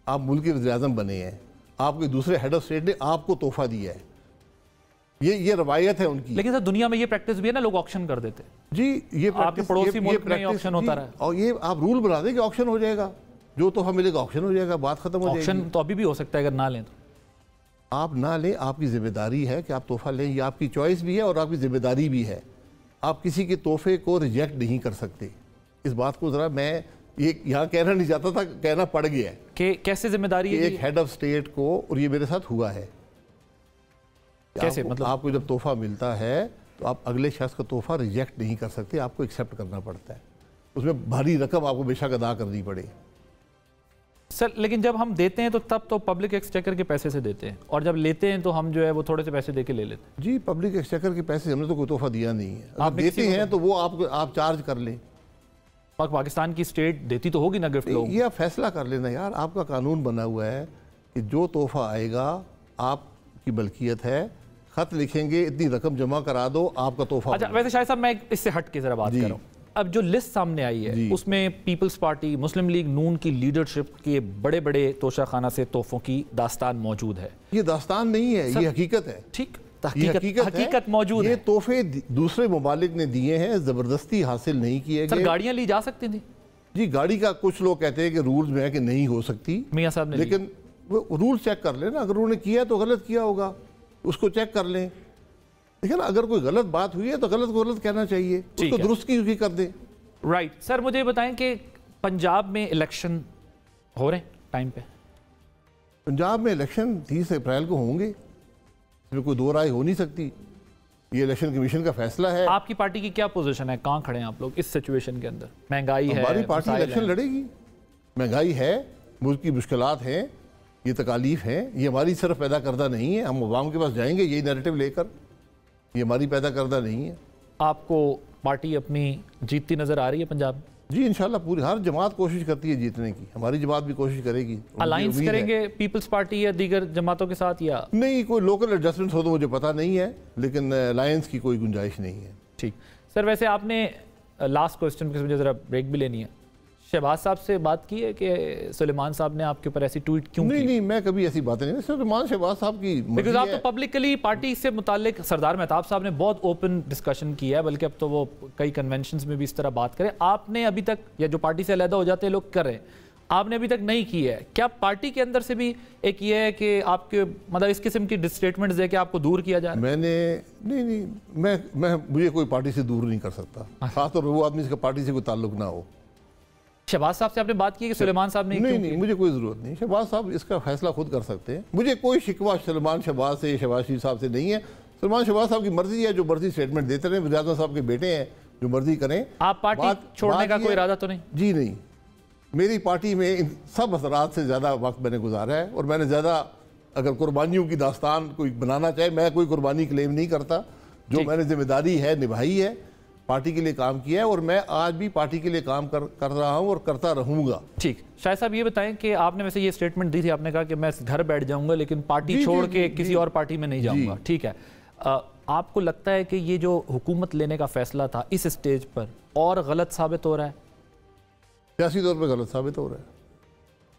आप मुल्क के वज़ीर-ए-आज़म बने हैं, आपके दूसरे हेड ऑफ स्टेट ने आपको तोहफा दिया है, ये रवायत है उनकी। लेकिन सर दुनिया में ये प्रैक्टिस भी है ना, लोग ऑक्शन कर देते जी। ये आपके पड़ोसी मुल्क में ऑक्शन होता रहा है, और ये आप रूल बना दें कि ऑक्शन हो जाएगा, जो तोहफा मिलेगा ऑक्शन हो जाएगा, बात खत्म हो जाएगी। ऑक्शन तो अभी भी हो सकता है अगर ना लें तो। आप ना लें, आपकी जिम्मेदारी है कि आप तोहफा लें, ये आपकी चॉइस भी है और आपकी जिम्मेदारी भी है। आप किसी के तोहफे को रिजेक्ट नहीं कर सकते। इस बात को ज़रा मैं ये यहाँ कहना नहीं चाहता था, कहना पड़ गया है कि कैसे जिम्मेदारी है एक हेड ऑफ स्टेट को, और ये मेरे साथ हुआ है। कैसे मतलब आपको जब तोहफा मिलता है तो आप अगले शख्स का तोहफा रिजेक्ट नहीं कर सकते, आपको एक्सेप्ट करना पड़ता है। उसमें भारी रकम आपको बेशक अदा करनी पड़े सर, लेकिन जब हम देते हैं तो तब तो पब्लिक एक्सचेकर के पैसे से देते हैं, और जब लेते हैं तो हम जो है वो थोड़े से पैसे दे के ले लेते हैं। जी, पब्लिक एक्सचेकर के पैसे हमने तो कोई तोहफा दिया नहीं है। आप देते हैं तो वो आप चार्ज कर लें। पाकिस्तान की स्टेट देती तो होगी ना गिफ्ट लोग। ये आप फैसला कर लेना यार, आपका कानून बना हुआ है कि जो तोहफा आएगा आपकी मलकियत है, खत लिखेंगे, इतनी रकम जमा करा दो, आपका तोहफा। अच्छा, वैसे शायद साहब मैं इससे हट के जरा बात कर रहा हूँ। अब जो लिस्ट सामने आई है उसमें पीपल्स पार्टी, मुस्लिम लीग नून की लीडरशिप के बड़े बड़े तोशा खाना से तोहफों की दास्तान मौजूद है। ये दास्तान नहीं है, ये हकीकत है। ठीक, हकीकत मौजूद है। ये तोहफे दूसरे ममालिक ने दिए हैं, जबरदस्ती हासिल नहीं किए गए। गाड़ियां ली जा सकती थी जी। गाड़ी का कुछ लोग कहते हैं कि रूल्स में है कि नहीं हो सकती, मियां साहब ने, लेकिन वो रूल चेक कर लेना। अगर उन्होंने किया तो गलत किया होगा, उसको चेक कर लें। लेकिन अगर कोई गलत बात हुई है तो गलत को गलत कहना चाहिए, उसको दुरुस्त की कर दें। राइट सर, मुझे बताएं कि पंजाब में इलेक्शन हो रहे हैं टाइम पे? पंजाब में इलेक्शन 30 अप्रैल को होंगे, इसमें कोई दो राय हो नहीं सकती। ये इलेक्शन कमीशन का फैसला है। आपकी पार्टी की क्या पोजीशन है, कहाँ खड़े हैं आप लोग इस सिचुएशन के अंदर? महंगाई है, हमारी पार्टी इलेक्शन लड़ेगी। महंगाई है, मुल्क की मुश्किलात हैं, ये तकालीफ हैं, ये हमारी सिर्फ पैदा करदा नहीं है। हम अवाम के पास जाएंगे यही नैरेटिव लेकर, ये हमारी पैदा करदा नहीं है। आपको पार्टी अपनी जीतती नजर आ रही है पंजाब? जी इंशाल्लाह, पूरी हर जमात कोशिश करती है जीतने की, हमारी जमात भी कोशिश करेगी। अलायंस करेंगे पीपल्स पार्टी या दीगर जमातों के साथ, या नहीं? कोई लोकल एडजस्टमेंट हो तो मुझे पता नहीं है, लेकिन अलायंस की कोई गुंजाइश नहीं है। ठीक सर, वैसे आपने लास्ट क्वेश्चन के मुझे ज़रा ब्रेक भी लेनी है। शहबाज साहब से बात की है कि सुलेमान साहब ने आपके ऊपर ऐसी ट्वीट क्यों की? नहीं, मैं कभी ऐसी बातें नहीं। सुलेमान शहबाज साहब की बिकॉज आप तो पब्लिकली पार्टी से मुतालिक, सरदार मेहताब साहब ने बहुत ओपन डिस्कशन किया है, बल्कि अब तो वो कई कन्वेंशंस में भी इस तरह बात करें। आपने अभी तक, या जो पार्टी से अलहदा हो जाते हैं लोग कर रहे हैं, आपने अभी तक नहीं की है। क्या पार्टी के अंदर से भी एक ये है कि आपके मतलब इस किस्म की स्टेटमेंट्स दे के आपको दूर किया जा रहा है? मैंने नहीं, मुझे कोई पार्टी से दूर नहीं कर सकता, खासतौर पर वो आदमी जिसका पार्टी से कोई ताल्लुक ना हो। शहबाज साहब से आपने बात की कि सुलेमान साहब ने? नहीं, मुझे कोई ज़रूरत नहीं। शहबाज साहब इसका फैसला खुद कर सकते हैं। मुझे कोई शिकवा सुलेमान शहबाज से, शहबाज शरीफ साहब से नहीं है। सुलेमान शहबाज साहब की मर्जी है, जो मर्जी स्टेटमेंट देते रहे। वज़ीर-ए-आज़म साहब के बेटे हैं, जो मर्जी करें। आप पार्टी छोड़ने का कोई इरादा तो नहीं? जी नहीं, मेरी पार्टी में इन सब असरात से ज़्यादा वक्त मैंने गुजारा है, और मैंने ज़्यादा, अगर कुर्बानियों की दास्तान कोई बनाना चाहे, मैं कोई कुर्बानी क्लेम नहीं करता। जो मैंने जिम्मेदारी है निभाई है, पार्टी के लिए काम किया है, और मैं आज भी पार्टी के लिए काम कर रहा हूं और करता रहूंगा। ठीक, शायद साहब ये बताएं कि आपने वैसे ये स्टेटमेंट दी थी, आपने कहा कि मैं घर बैठ जाऊंगा लेकिन पार्टी छोड़ के किसी और पार्टी में नहीं जाऊंगा। ठीक है, आपको लगता है कि ये जो हुकूमत लेने का फैसला था इस स्टेज पर और गलत साबित हो रहा है? सियासी तौर पर गलत साबित हो रहा है,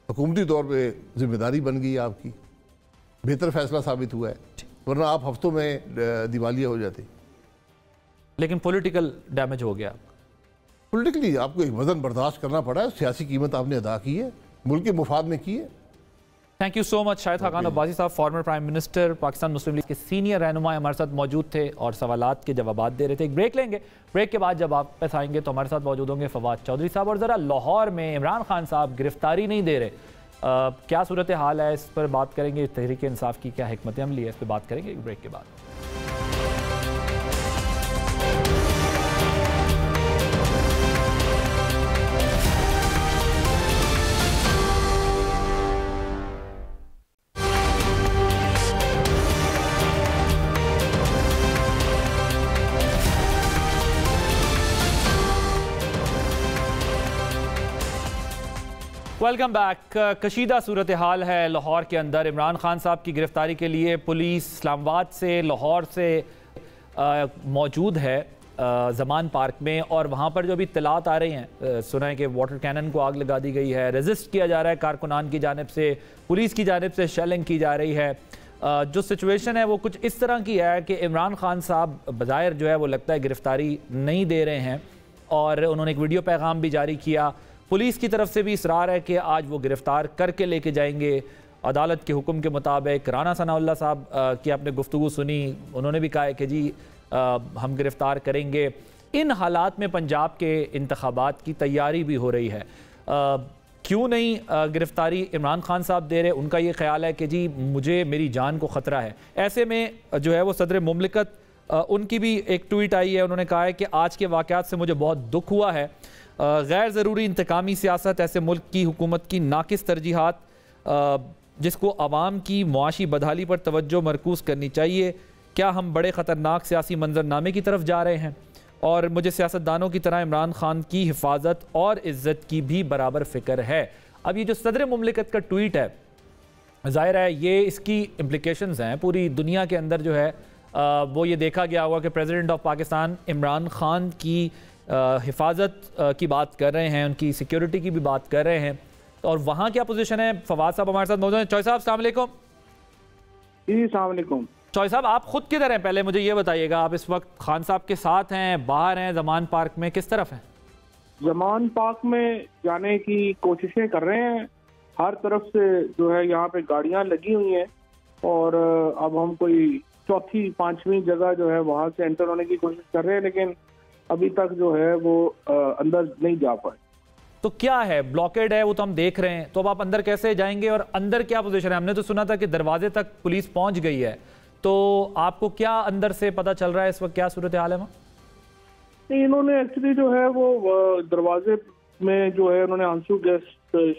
हुकूमती तौर पर जिम्मेदारी बन गई है आपकी, बेहतर फैसला साबित हुआ है, वरना आप हफ्तों में दिवालिया हो जाते। लेकिन पॉलिटिकल डैमेज हो गया। पॉलिटिकली आपको एक वजन बर्दाश्त करना पड़ा है, सियासी कीमत आपने अदा की है, मुल्क के मुफाद में की है। Thank you so much. Shahid Khaqan Abbasi साहब, फॉर्मर प्राइम मिनिस्टर, पाकिस्तान मुस्लिम लीग के सीनियर रहनुमा, हमारे साथ मौजूद थे और सवालात के जवाब दे रहे थे। एक ब्रेक लेंगे, ब्रेक के बाद जब आप वापस आएंगे तो हमारे साथ मौजूद होंगे फवाद चौधरी साहब। और ज़रा लाहौर में इमरान खान साहब गिरफ्तारी नहीं दे रहे, क्या सूरत हाल है, इस पर बात करेंगे। तहरीक इंसाफ की क्या हिकमत अमली है, इस पर बात करेंगे एक ब्रेक के बाद। Welcome back. कशीदा सूरत हाल है लाहौर के अंदर। इमरान खान साहब की गिरफ्तारी के लिए पुलिस इस्लामाबाद से, लाहौर से मौजूद है ज़मान पार्क में, और वहाँ पर जो भी इत्तलात आ रही हैं, सुना है कि वाटर कैनन को आग लगा दी गई है, रेजिस्ट किया जा रहा है कारकुनान की जानिब से, पुलिस की जानिब से शेलिंग की जा रही है। जो सिचुएशन है वो कुछ इस तरह की है कि इमरान खान साहब बज़ाहिर जो है वो लगता है गिरफ्तारी नहीं दे रहे हैं, और उन्होंने एक वीडियो पैगाम भी जारी किया। पुलिस की तरफ से भी इसरार है कि आज वो गिरफ़्तार करके लेके जाएंगे अदालत के हुक्म के मुताबिक। राना सनाउल्लाह साहब की आपने गुफ्तगू सुनी, उन्होंने भी कहा है कि जी हम गिरफ़्तार करेंगे। इन हालात में पंजाब के इंतखाबात की तैयारी भी हो रही है, क्यों नहीं गिरफ़्तारी इमरान खान साहब दे रहे? उनका ये ख्याल है कि जी मुझे मेरी जान को ख़तरा है। ऐसे में जो है वो सदर मुमलिकत, उनकी भी एक ट्वीट आई है, उन्होंने कहा है कि आज के वाक़यात से मुझे बहुत दुख हुआ है। गैर ज़रूरी इंतकामी सियासत, ऐसे मुल्क की हुकूमत की नाकिस तरजीहात, जिसको आवाम की मुआशी बदहाली पर तवज्जो मरकूज़ करनी चाहिए। क्या हम बड़े ख़तरनाक सियासी मंजरनामे की तरफ जा रहे हैं? और मुझे सियासतदानों की तरह इमरान खान की हिफाजत और इज़्ज़त की भी बराबर फ़िक्र है। अब ये जो सदर मुमलिकत का ट्वीट है, ज़ाहिर है ये इसकी इम्प्लिकेशंस हैं पूरी दुनिया के अंदर। जो है वो ये देखा गया होगा कि प्रेसिडेंट ऑफ पाकिस्तान इमरान खान की हिफाजत की बात कर रहे हैं, उनकी सिक्योरिटी की भी बात कर रहे हैं, और वहाँ क्या पोजीशन है? फवाद साहब हमारे साथ मौजूद हैं। चौधरी साहब अस्सलाम वालेकुम। जी अस्सलाम वालेकुम। चौधरी साहब आप खुद किधर हैं, पहले मुझे ये बताइएगा। आप इस वक्त खान साहब के साथ हैं, बाहर हैं, ज़मान पार्क में, किस तरफ हैं? ज़मान पार्क में जाने की कोशिशें कर रहे हैं, हर तरफ से जो है यहाँ पे गाड़ियाँ लगी हुई हैं, और अब हम कोई चौथी पांचवी जगह जो है वहाँ से एंटर होने की कोशिश कर रहे हैं, लेकिन अभी तक जो है वो अंदर नहीं जा पाए। तो क्या है, ब्लॉकेड है वो तो हम देख रहे हैं, तो अब आप अंदर कैसे जाएंगे और अंदर क्या पोजीशन है? हमने तो सुना था कि दरवाजे तक पुलिस पहुंच गई है, तो आपको क्या अंदर से पता चल रहा है इस वक्त, क्या सूरत हाल है वहाँ? इन्होंने एक्चुअली जो है वो दरवाजे में जो है उन्होंने आंसू गैस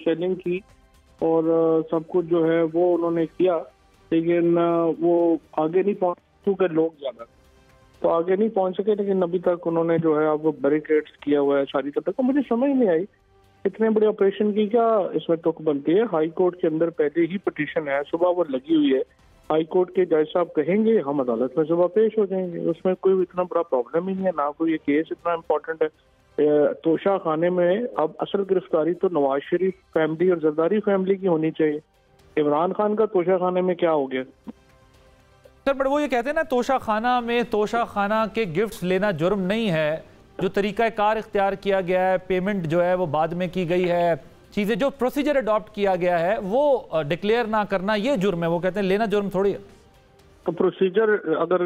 शेलिंग की और सब कुछ जो है वो उन्होंने किया, लेकिन वो आगे नहीं पहुंच चुके लोग ज्यादा, तो आगे नहीं पहुंच सके। लेकिन अभी तक उन्होंने जो है अब बैरिकेड्स किया हुआ है सारी तरफ। तो मुझे समझ नहीं आई इतने बड़े ऑपरेशन की क्या इसमें तुक बनती है। हाई कोर्ट के अंदर पहले ही पिटीशन है, सुबह वो लगी हुई है, हाई कोर्ट के जज साहब कहेंगे हम अदालत में सुबह पेश हो जाएंगे, उसमें कोई इतना बड़ा प्रॉब्लम ही नहीं है, ना कोई ये केस इतना इम्पोर्टेंट है। तोशा खाने में अब असल गिरफ्तारी तो नवाज शरीफ फैमिली और जरदारी फैमिली की होनी चाहिए। इमरान खान का तोशा खाने में क्या हो गया? सर बट वो ये कहते हैं ना, तोशा खाना के गिफ्ट्स लेना जुर्म नहीं है, जो तरीका कार इख्तियार किया गया है, पेमेंट जो है वो बाद में की गई है, चीज़ें जो प्रोसीजर अडॉप्ट किया गया है वो डिक्लेयर ना करना ये जुर्म है। वो कहते हैं लेना जुर्म थोड़ी है। तो प्रोसीजर, अगर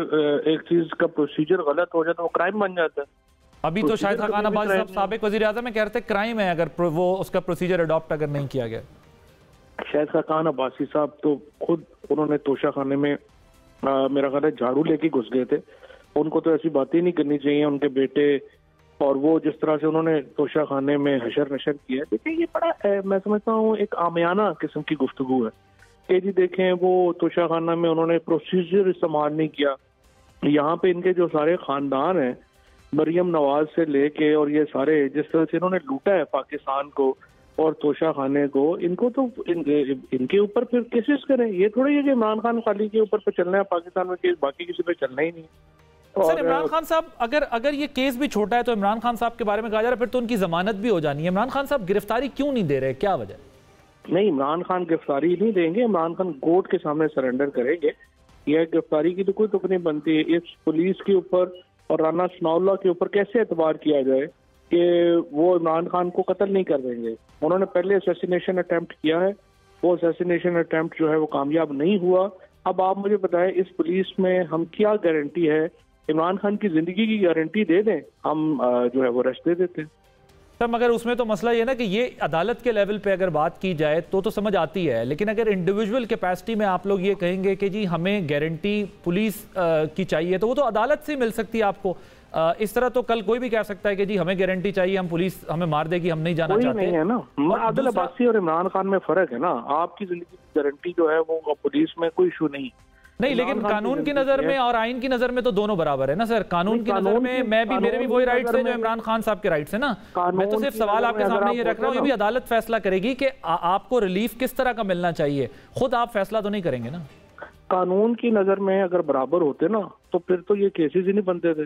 एक चीज का प्रोसीजर गलत हो जाए तो वो क्राइम बन जाता है। अभी तो शाहिद खाकान अब्बासी साहब साबिक वज़ीर आज़म में कह रहे थे क्राइम है अगर वो उसका प्रोसीजर अडॉप्ट अगर नहीं किया गया। शाहिद खाकान अब्बासी साहब तो खुद उन्होंने तोशा खाने में मेरा ख्याल है झाड़ू लेके घुस गए थे। उनको तो ऐसी बातें नहीं करनी चाहिए, उनके बेटे और वो जिस तरह से उन्होंने तोशा खाने में हशर नशर किया। देखिए ये बड़ा मैं समझता हूँ एक आमियाना किस्म की गुफ्तगू है कि जी देखें वो तोशा खाना में उन्होंने प्रोसीजर इस्तेमाल नहीं किया। यहाँ पे इनके जो सारे खानदान हैं, मरियम नवाज से लेके और ये सारे जिस तरह से इन्होंने लूटा है पाकिस्तान को और तोशा खाने को, इनको तो इनके ऊपर फिर केसेस करें। ये थोड़ी है कि इमरान खान खाली के ऊपर पे चलना है पाकिस्तान में केस, बाकी किसी पे चलना ही नहीं। सर इमरान खान साहब अगर ये केस भी छोटा है तो इमरान खान साहब के बारे में कहा जा रहा है फिर तो उनकी जमानत भी हो जानी है। इमरान खान साहब गिरफ्तारी क्यों नहीं दे रहे, क्या वजह? नहीं, इमरान खान गिरफ्तारी नहीं देंगे, इमरान खान कोर्ट के सामने सरेंडर करेंगे। यह गिरफ्तारी की तो कोई तुक नहीं बनती है। इस पुलिस के ऊपर और राना सनाउल्लाह के ऊपर कैसे एतबार किया जाए कि वो इमरान खान को कत्ल नहीं कर देंगे। उन्होंने पहले असैसिनेशन अटेम्प्ट किया है वो असैसिनेशन अटेम्प्ट जो है वो कामयाब नहीं हुआ। अब आप मुझे बताएं, इस पुलिस में हम क्या गारंटी है? इमरान खान की जिंदगी की गारंटी दे दें, हम जो है वो रेस्ट दे देते हैं। सर मगर उसमें तो मसला ये ना कि ये अदालत के लेवल पे अगर बात की जाए तो समझ आती है, लेकिन अगर इंडिविजुअल कैपेसिटी में आप लोग ये कहेंगे कि जी हमें गारंटी पुलिस की चाहिए, तो वो तो अदालत से मिल सकती है आपको। इस तरह तो कल कोई भी कह सकता है कि जी हमें गारंटी चाहिए, हम पुलिस हमें मार देगी, हम नहीं जाना चाहते। नहीं है ना, आदिल अब्बासी और इमरान खान में फर्क है ना। आपकी जिंदगी की गारंटी जो है वो पुलिस में कोई इशू नहीं, लेकिन कानून की नजर में और आइन की नजर में तो दोनों बराबर है ना सर। कानून की नजर में मेरे भी वही राइट्स है जो इमरान खान साहब के राइट्स है ना। मैं तो सिर्फ सवाल आपके सामने ये रख रहा हूँ, ये भी अदालत फैसला करेगी कि आपको रिलीफ किस तरह का मिलना चाहिए, खुद आप फैसला तो नहीं करेंगे ना। कानून की नजर में अगर बराबर होते ना तो फिर तो ये केसेस ही नहीं बनते थे।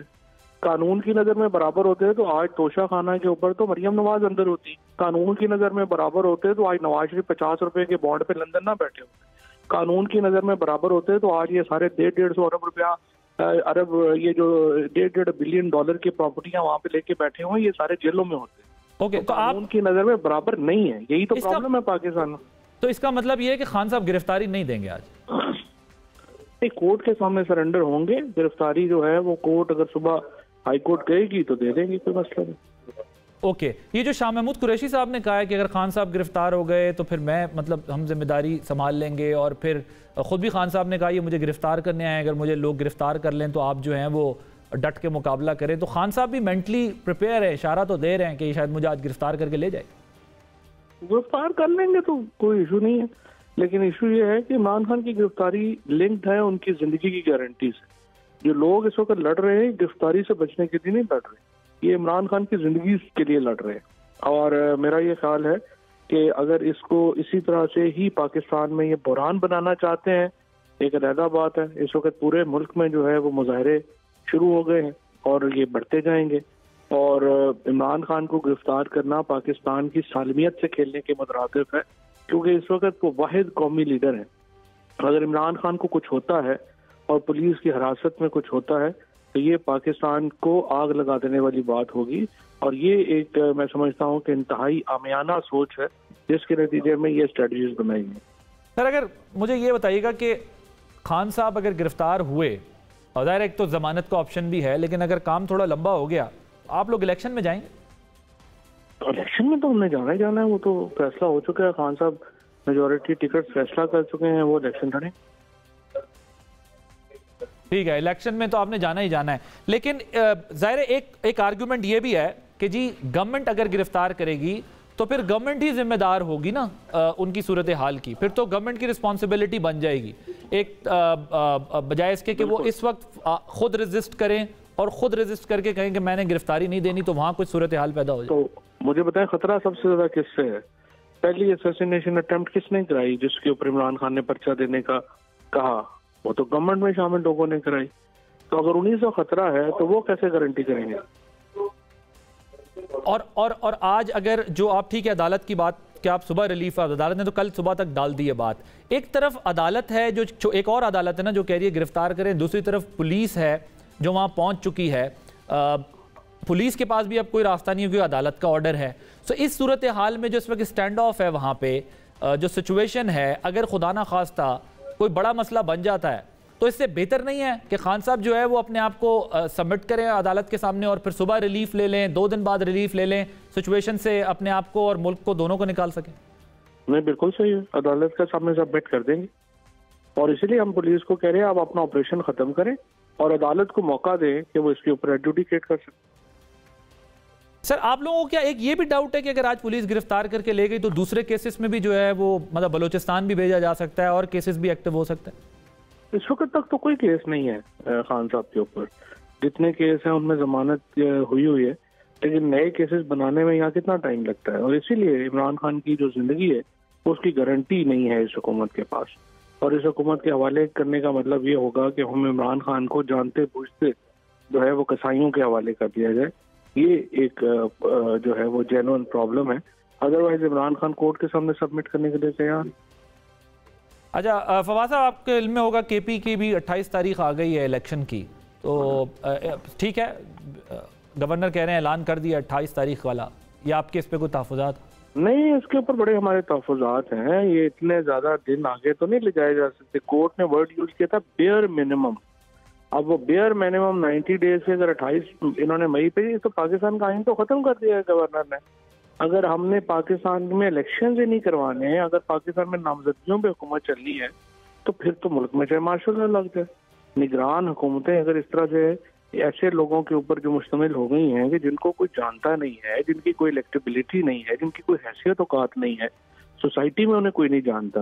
कानून की नजर में बराबर होते तो आज तोशा खाना के ऊपर तो मरियम नवाज अंदर होती। कानून की नजर में बराबर होते तो आज नवाज शरीफ 50 रुपए के बॉन्ड पे लंदन ना बैठे होते। कानून की नजर में बराबर होते तो आज ये सारे 150 अरब रुपया ये जो 1.5 बिलियन डॉलर की प्रॉपर्टियां वहां पे लेके बैठे हुए, ये सारे जेलों में होते। ओके, तो कानून की नजर में बराबर नहीं है, यही तो प्रॉब्लम है पाकिस्तान में। तो इसका मतलब ये है कि खान साहब गिरफ्तारी नहीं देंगे आज? कोर्ट के सामने सरेंडर होंगे। गिरफ्तारी जो है वो कोर्ट अगर सुबह हाई कोर्ट कहेगी तो दे देंगे, कोई मसला नहीं। ओके, ये जो शाह महमूद कुरैशी साहब ने कहा है कि अगर खान साहब गिरफ्तार हो गए तो फिर हम जिम्मेदारी संभाल लेंगे, और फिर खुद भी खान साहब ने कहा ये मुझे गिरफ्तार करने आए, अगर मुझे लोग गिरफ्तार कर लें तो आप जो हैं वो डट के मुकाबला करें, तो खान साहब भी मेंटली प्रिपेयर है, इशारा तो दे रहे हैं कि शायद मुझे आज गिरफ्तार करके ले जाए। गिरफ्तार कर लेंगे तो कोई इशू नहीं है, लेकिन इशू ये है कि इमरान खान की गिरफ्तारी लिंक्ड है उनकी जिंदगी की गारंटी से। जो लोग इस वक्त लड़ रहे हैं गिरफ्तारी से बचने के लिए नहीं लड़ रहे, ये इमरान खान की जिंदगी के लिए लड़ रहे हैं। और मेरा ये ख्याल है कि अगर इसको इसी तरह से ही पाकिस्तान में ये बुरहान बनाना चाहते हैं, एक अलग बात है। इस वक्त पूरे मुल्क में जो है वो मुजाहरे शुरू हो गए हैं और ये बढ़ते जाएंगे, और इमरान खान को गिरफ्तार करना पाकिस्तान की सालमियत से खेलने के मुतरादिफ है, क्योंकि इस वक्त वो वाहिद कौमी लीडर है। अगर इमरान खान को कुछ होता है और पुलिस की हिरासत में कुछ होता है तो ये पाकिस्तान को आग लगा देने वाली बात होगी, और ये एक मैं समझता हूँ कि इंतहाई आमियाना सोच है जिसके नतीजे में ये स्ट्रेटजीज बनाई गई। सर अगर मुझे ये बताइएगा कि खान साहब अगर गिरफ्तार हुए, और ज़ाहिर एक तो जमानत का ऑप्शन भी है, लेकिन अगर काम थोड़ा लंबा हो गया, आप लोग इलेक्शन में जाएंगे? इलेक्शन में तो हमने जाना ही जाना है, वो तो फैसला हो चुका है। खान साहब मेजोरिटी टिकट फैसला कर चुके हैं, वो इलेक्शन लड़े। ठीक है, इलेक्शन में तो आपने जाना ही जाना है, लेकिन ज़ाहिर एक आर्गुमेंट ये भी है कि जी गवर्नमेंट अगर गिरफ्तार करेगी तो फिर गवर्नमेंट ही जिम्मेदार होगी ना उनकी सूरत हाल की, फिर तो गवर्नमेंट की रिस्पॉन्सिबिलिटी बन जाएगी, एक बजाय इसके कि वो इस वक्त खुद रेजिस्ट करें और खुद रेजिस्ट करके कहें कि मैंने गिरफ्तारी नहीं देनी, तो वहां कुछ सूरत हाल पैदा हो जाए। तो मुझे बताएं खतरा सबसे ज्यादा किससे है? पहली असैसिनेशन अटेम्प्ट किसने कराई जिसके ऊपर इमरान खान ने पर्चा देने का कहा? वो तो गवर्नमेंट में शामिल लोगों ने कराई। तो अगर 1900 खतरा है तो वो कैसे गारंटी करेंगे? और आज अगर जो आप ठीक है अदालत की बात कि आप सुबह रिलीफ, अदालत ने तो कल सुबह तक डाल दी है बात। एक तरफ अदालत है जो एक और अदालत है ना जो कह रही है गिरफ्तार करें, दूसरी तरफ पुलिस है जो वहां पहुंच चुकी है। पुलिस के पास भी अब कोई रास्ता नहीं है क्योंकि अदालत का ऑर्डर है। सो इस सूरत हाल में जो इस वक्त स्टैंड ऑफ है वहां पे जो सिचुएशन है, अगर खुदा ना खास्ता कोई बड़ा मसला बन जाता है तो इससे बेहतर नहीं है कि खान साहब जो है वो अपने आप को सबमिट करें अदालत के सामने और फिर सुबह रिलीफ ले लें, 2 दिन बाद रिलीफ ले लें, सिचुएशन से अपने आप को और मुल्क को दोनों को निकाल सकें? नहीं, बिल्कुल सही है, अदालत के सामने सबमिट कर देंगे। और इसीलिए हम पुलिस को कह रहे हैं आप अपना ऑपरेशन खत्म करें और अदालत को मौका दें कि वो इसके ऊपर एडजुडिकेट कर सके। सर आप लोगों को क्या एक ये भी डाउट है कि अगर आज पुलिस गिरफ्तार करके ले गई तो दूसरे केसेस में भी जो है वो मतलब बलोचिस्तान भी भेजा जा सकता है और केसेस भी एक्टिव हो सकता है? इस वक्त तक तो कोई केस नहीं है खान साहब के ऊपर। जितने केस हैं उनमें जमानत हुई है, लेकिन नए केसेस बनाने में यहाँ कितना टाइम लगता है। और इसीलिए इमरान खान की जो जिंदगी है उसकी गारंटी नहीं है इस हुकूमत के पास। और इस हुकूमत के हवाले करने का मतलब ये होगा कि हम इमरान खान को जानते बूझते जो है वो कसाईयों के हवाले कर दिया जाए। ये एक जो है वो जेन्युइन प्रॉब्लम है। अदरवाइज इमरान खान कोर्ट के सामने सबमिट करने के लिए तैयार। अच्छा फवाद साहब, आपके इल्म में होगा केपी की भी 28 तारीख आ गई है इलेक्शन की, तो ठीक है गवर्नर कह रहे हैं ऐलान कर दिया 28 तारीख वाला, या आपके इस पे कोई तहफ़्फ़ुज़ात? नहीं, इसके ऊपर बड़े हमारे तहफ़्फ़ुज़ात हैं। ये इतने ज़्यादा दिन आगे तो नहीं ले जाए जा सकते। कोर्ट ने वर्ड यूज़ किया था बेयर मिनिमम। अब वो बेयर मिनिमम 90 डेज से अगर 28 इन्होंने मई पे, तो पाकिस्तान का आइन तो ख़त्म कर दिया है गवर्नर ने। अगर हमने पाकिस्तान में इलेक्शन ही नहीं करवाने हैं, अगर पाकिस्तान में नामजदगियों पे हुकूमत चलनी है, तो फिर तो मुल्क में चाहे मार्शल लॉ लग जाए। निगरान हुकूमतें अगर इस तरह से ऐसे लोगों के ऊपर जो मुश्तमिल हो गई हैं कि जिनको कोई जानता नहीं है, जिनकी कोई इलेक्टेबिलिटी नहीं है, जिनकी कोई हैसियत औकात नहीं है, सोसाइटी में उन्हें कोई नहीं जानता,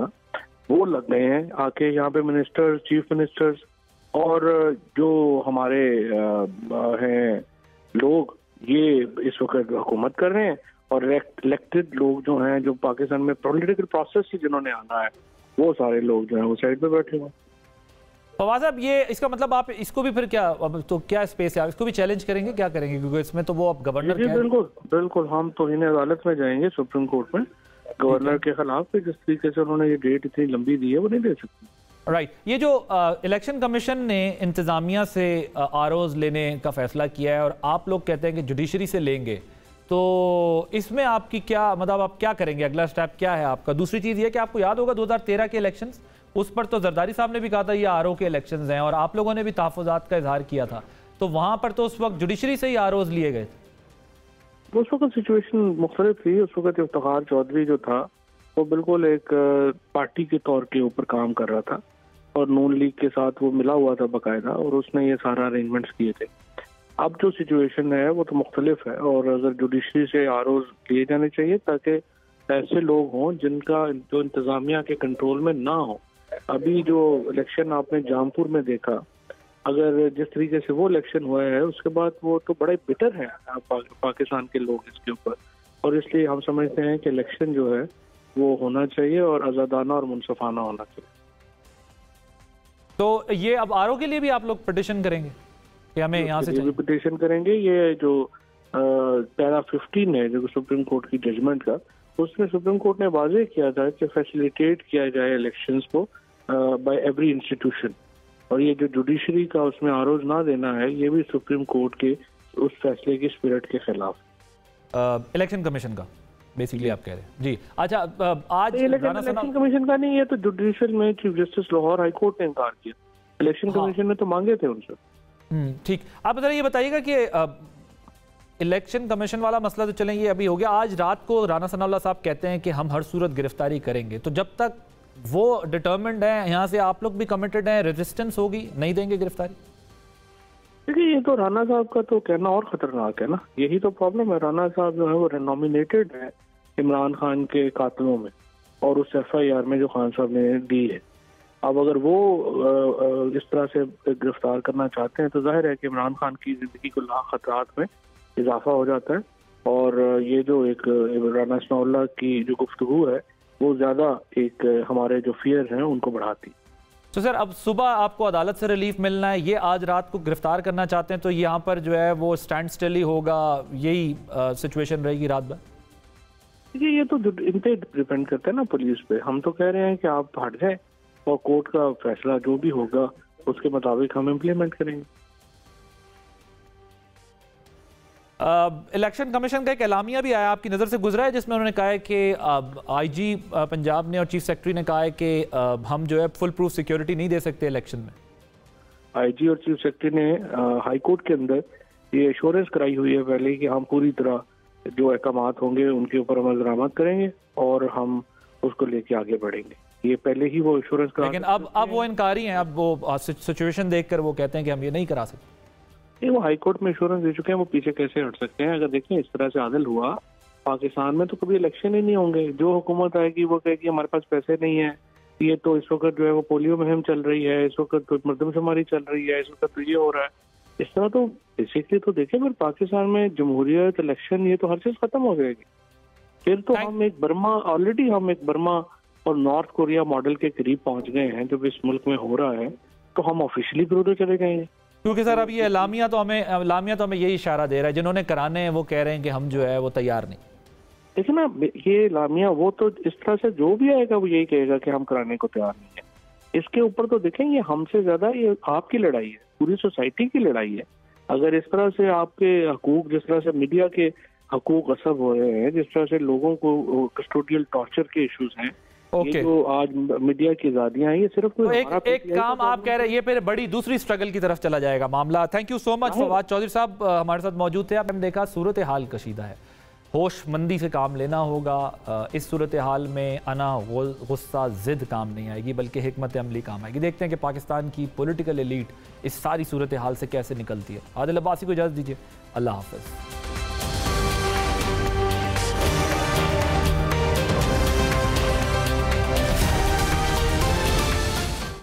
वो लग गए हैं आके यहाँ पे मिनिस्टर्स, चीफ मिनिस्टर्स और जो हमारे हैं लोग, ये इस वक्त हुकूमत कर रहे हैं। और इलेक्टेड लोग जो हैं, जो पाकिस्तान में पॉलिटिकल प्रोसेस से जिन्होंने आना है, वो सारे लोग जो हैं वो साइड पे बैठे हुए हैं। फवाद साहब, ये इसका मतलब आप इसको भी फिर क्या, अब तो क्या स्पेस है, आप इसको भी चैलेंज करेंगे, क्या करेंगे? क्योंकि इसमें तो वो अब गवर्नर जी बिल्कुल बिल्कुल, हम तो इन्हें अदालत में जाएंगे, सुप्रीम कोर्ट में, गवर्नर के खिलाफ। जिस तरीके से उन्होंने ये डेट इतनी लंबी दी है, वो नहीं दे सकते। राइट। ये जो इलेक्शन कमीशन ने इंतजामिया से आरओज लेने का फैसला किया है और आप लोग कहते हैं कि जुडिशरी से लेंगे, तो इसमें आपकी क्या मतलब, आप क्या करेंगे? अगला स्टेप क्या है आपका? दूसरी चीज़ ये कि आपको याद होगा 2013 के इलेक्शंस, उस पर तो जरदारी साहब ने भी कहा था ये आरओ के इलेक्शंस हैं, और आप लोगों ने भी तहफ़्फ़ुज़ात का इजहार किया था, तो वहाँ पर तो उस वक्त जुडिशरी से ही आरओज लिए गए थे। उस वक्त सिचुएशन मुख्तलिफ थी। उस वक्त इफ्तिखार चौधरी जो था, वो बिल्कुल एक पार्टी के तौर के ऊपर काम कर रहा था और नून लीग के साथ वो मिला हुआ था बाकायदा, और उसने ये सारा अरेंजमेंट्स किए थे। अब जो सिचुएशन है वो तो मुख्तलिफ है, और अगर जुडिशरी से आरओज लिए जाने चाहिए ताकि ऐसे लोग हों जिनका जो इंतजामिया के कंट्रोल में ना हो। अभी जो इलेक्शन आपने जामपुर में देखा, अगर जिस तरीके से वो इलेक्शन हुआ है, उसके बाद वो तो बड़े बिटर हैं पाकिस्तान के लोग इसके ऊपर, और इसलिए हम समझते हैं कि इलेक्शन जो है वो होना चाहिए और आज़ादाना और मुनसफाना होना चाहिए। तो ये अब आरओ के लिए भी आप लोग पिटिशन करेंगे कि हमें यहाँ से चाहिए? पिटिशन करेंगे। ये जो पैरा 15 है जो सुप्रीम कोर्ट की जजमेंट का, उसमें सुप्रीम कोर्ट ने वाज़ेह किया था कि फैसिलिटेट किया जाए इलेक्शंस को बाय एवरी इंस्टीट्यूशन, और ये जो जुडिशरी का उसमें आरोज ना देना है, ये भी सुप्रीम कोर्ट के उस फैसले की स्पिरिट के खिलाफ। इलेक्शन कमीशन का बेसिकली आप कह रहे हैं जी। अच्छा, आज इलेक्शन कमीशन का नहीं है, तो जुडिशल में chief justice Lahore high court ने इनकार किया। इलेक्शन कमीशन ने तो मांगे थे उनसे। ठीक। आप जरा ये बताइएगा कि इलेक्शन कमीशन वाला मसला तो चलें, ये अभी हो गया। आज रात को राना सनाउल्लाह साहब कहते हैं कि हम हर सूरत गिरफ्तारी करेंगे, तो जब तक वो डिटर्मिन्ड है, यहाँ से आप लोग भी कमिटेड हैं, रेजिस्टेंस होगी, नहीं देंगे गिरफ्तारी? देखिए, ये तो राना साहब का तो कहना और खतरनाक है ना, यही तो प्रॉब्लम है। राना साहब जो है वो नॉमिनेटेड है इमरान खान के कातलों में, और उस FIR में जो खान साहब ने दी है। अब अगर वो इस तरह से गिरफ्तार करना चाहते हैं, तो जाहिर है कि इमरान खान की जिंदगी को लाख खतरात में इजाफा हो जाता है, और ये जो एक राना सनाउल्लाह की जो गुफ्तगू है, वो ज्यादा एक हमारे जो फियर हैं उनको बढ़ाती। तो सर, अब सुबह आपको अदालत से रिलीफ मिलना है, ये आज रात को गिरफ्तार करना चाहते हैं, तो यहाँ पर जो है वो स्टैंड स्टिल ही होगा, यही सिचुएशन रहेगी रात भर? देखिए, ये तो इन पे डिपेंड करता है ना, पुलिस पे। हम तो कह रहे हैं कि आप हट जाए और कोर्ट का फैसला जो भी होगा उसके मुताबिक हम इम्प्लीमेंट करेंगे। इलेक्शन कमीशन का एक एलामिया भी आया, आपकी नज़र से गुजरा है, जिसमें उन्होंने कहा है कि IG पंजाब ने और चीफ सेक्रेटरी ने कहा है कि हम जो है फुल प्रूफ सिक्योरिटी नहीं दे सकते इलेक्शन में। IG और चीफ सेक्रेटरी ने हाई कोर्ट के अंदर ये एश्योरेंस कराई हुई है पहले कि हम पूरी तरह जो अहकामात होंगे उनके ऊपर अमल दरामद करेंगे और हम उसको लेके आगे बढ़ेंगे। ये पहले ही वो एश्योरेंस करा, लेकिन अब वो इनकारी हैं। अब वो सिचुएशन देखकर वो कहते हैं कि हम ये नहीं करा सकते। वो हाई कोर्ट में इंश्योरेंस दे चुके हैं, वो पीछे कैसे हट सकते हैं? अगर देखें इस तरह से आदिल हुआ पाकिस्तान में तो कभी इलेक्शन ही नहीं होंगे। जो हुकूमत आएगी वो कहेगी हमारे पास पैसे नहीं है, ये तो इस वक्त जो है वो पोलियो मुहिम चल रही है, इस वक्त तो मर्दमशुमारी चल रही है, इस वक्त तो ये हो रहा है। इस तरह तो बेसिकली तो देखें फिर पाकिस्तान में जमहूरियत, इलेक्शन, ये तो हर चीज खत्म हो जाएगी। फिर तो हम एक बर्मा, ऑलरेडी हम एक बर्मा और नॉर्थ कोरिया मॉडल के करीब पहुंच गए हैं जो इस मुल्क में हो रहा है, तो हम ऑफिशियली भी उधर चले जाएंगे। क्योंकि सर अब ये एलामिया तो हमें यही इशारा दे रहा है, जिन्होंने कराने हैं वो कह रहे हैं कि हम जो है वो तैयार नहीं। देखिए ना, ये एलामिया वो तो इस तरह से जो भी आएगा वो यही कहेगा कि हम कराने को तैयार नहीं है। इसके ऊपर तो देखें ये हमसे ज्यादा ये आपकी लड़ाई है, पूरी सोसाइटी की लड़ाई है। अगर इस तरह से आपके हकूक, जिस तरह से मीडिया के हकूक असब हो रहे हैं, जिस तरह से लोगों को कस्टोडियल टॉर्चर के इश्यूज हैं, ये जो आज मीडिया की आज़ादियां हैं, ये सिर्फ तो एक काम आप कह रहे हैं, ये फिर बड़ी दूसरी स्ट्रगल की तरफ चला जाएगा मामला। Thank you so much Fawad Chaudhry साहब हमारे साथ मौजूद थे। आपने देखा सूरत हाल कशीदा है, होशमंदी से काम लेना होगा। इस सूरत हाल में अना गुस्सा जिद काम नहीं आएगी, बल्कि हिकमत अमली काम आएगी। देखते हैं कि पाकिस्तान की पॉलिटिकल एलीट इस सारी सूरत हाल से कैसे निकलती है। आदिल अब्बासी को इजाज़त दीजिए, अल्लाह हाफ़िज़।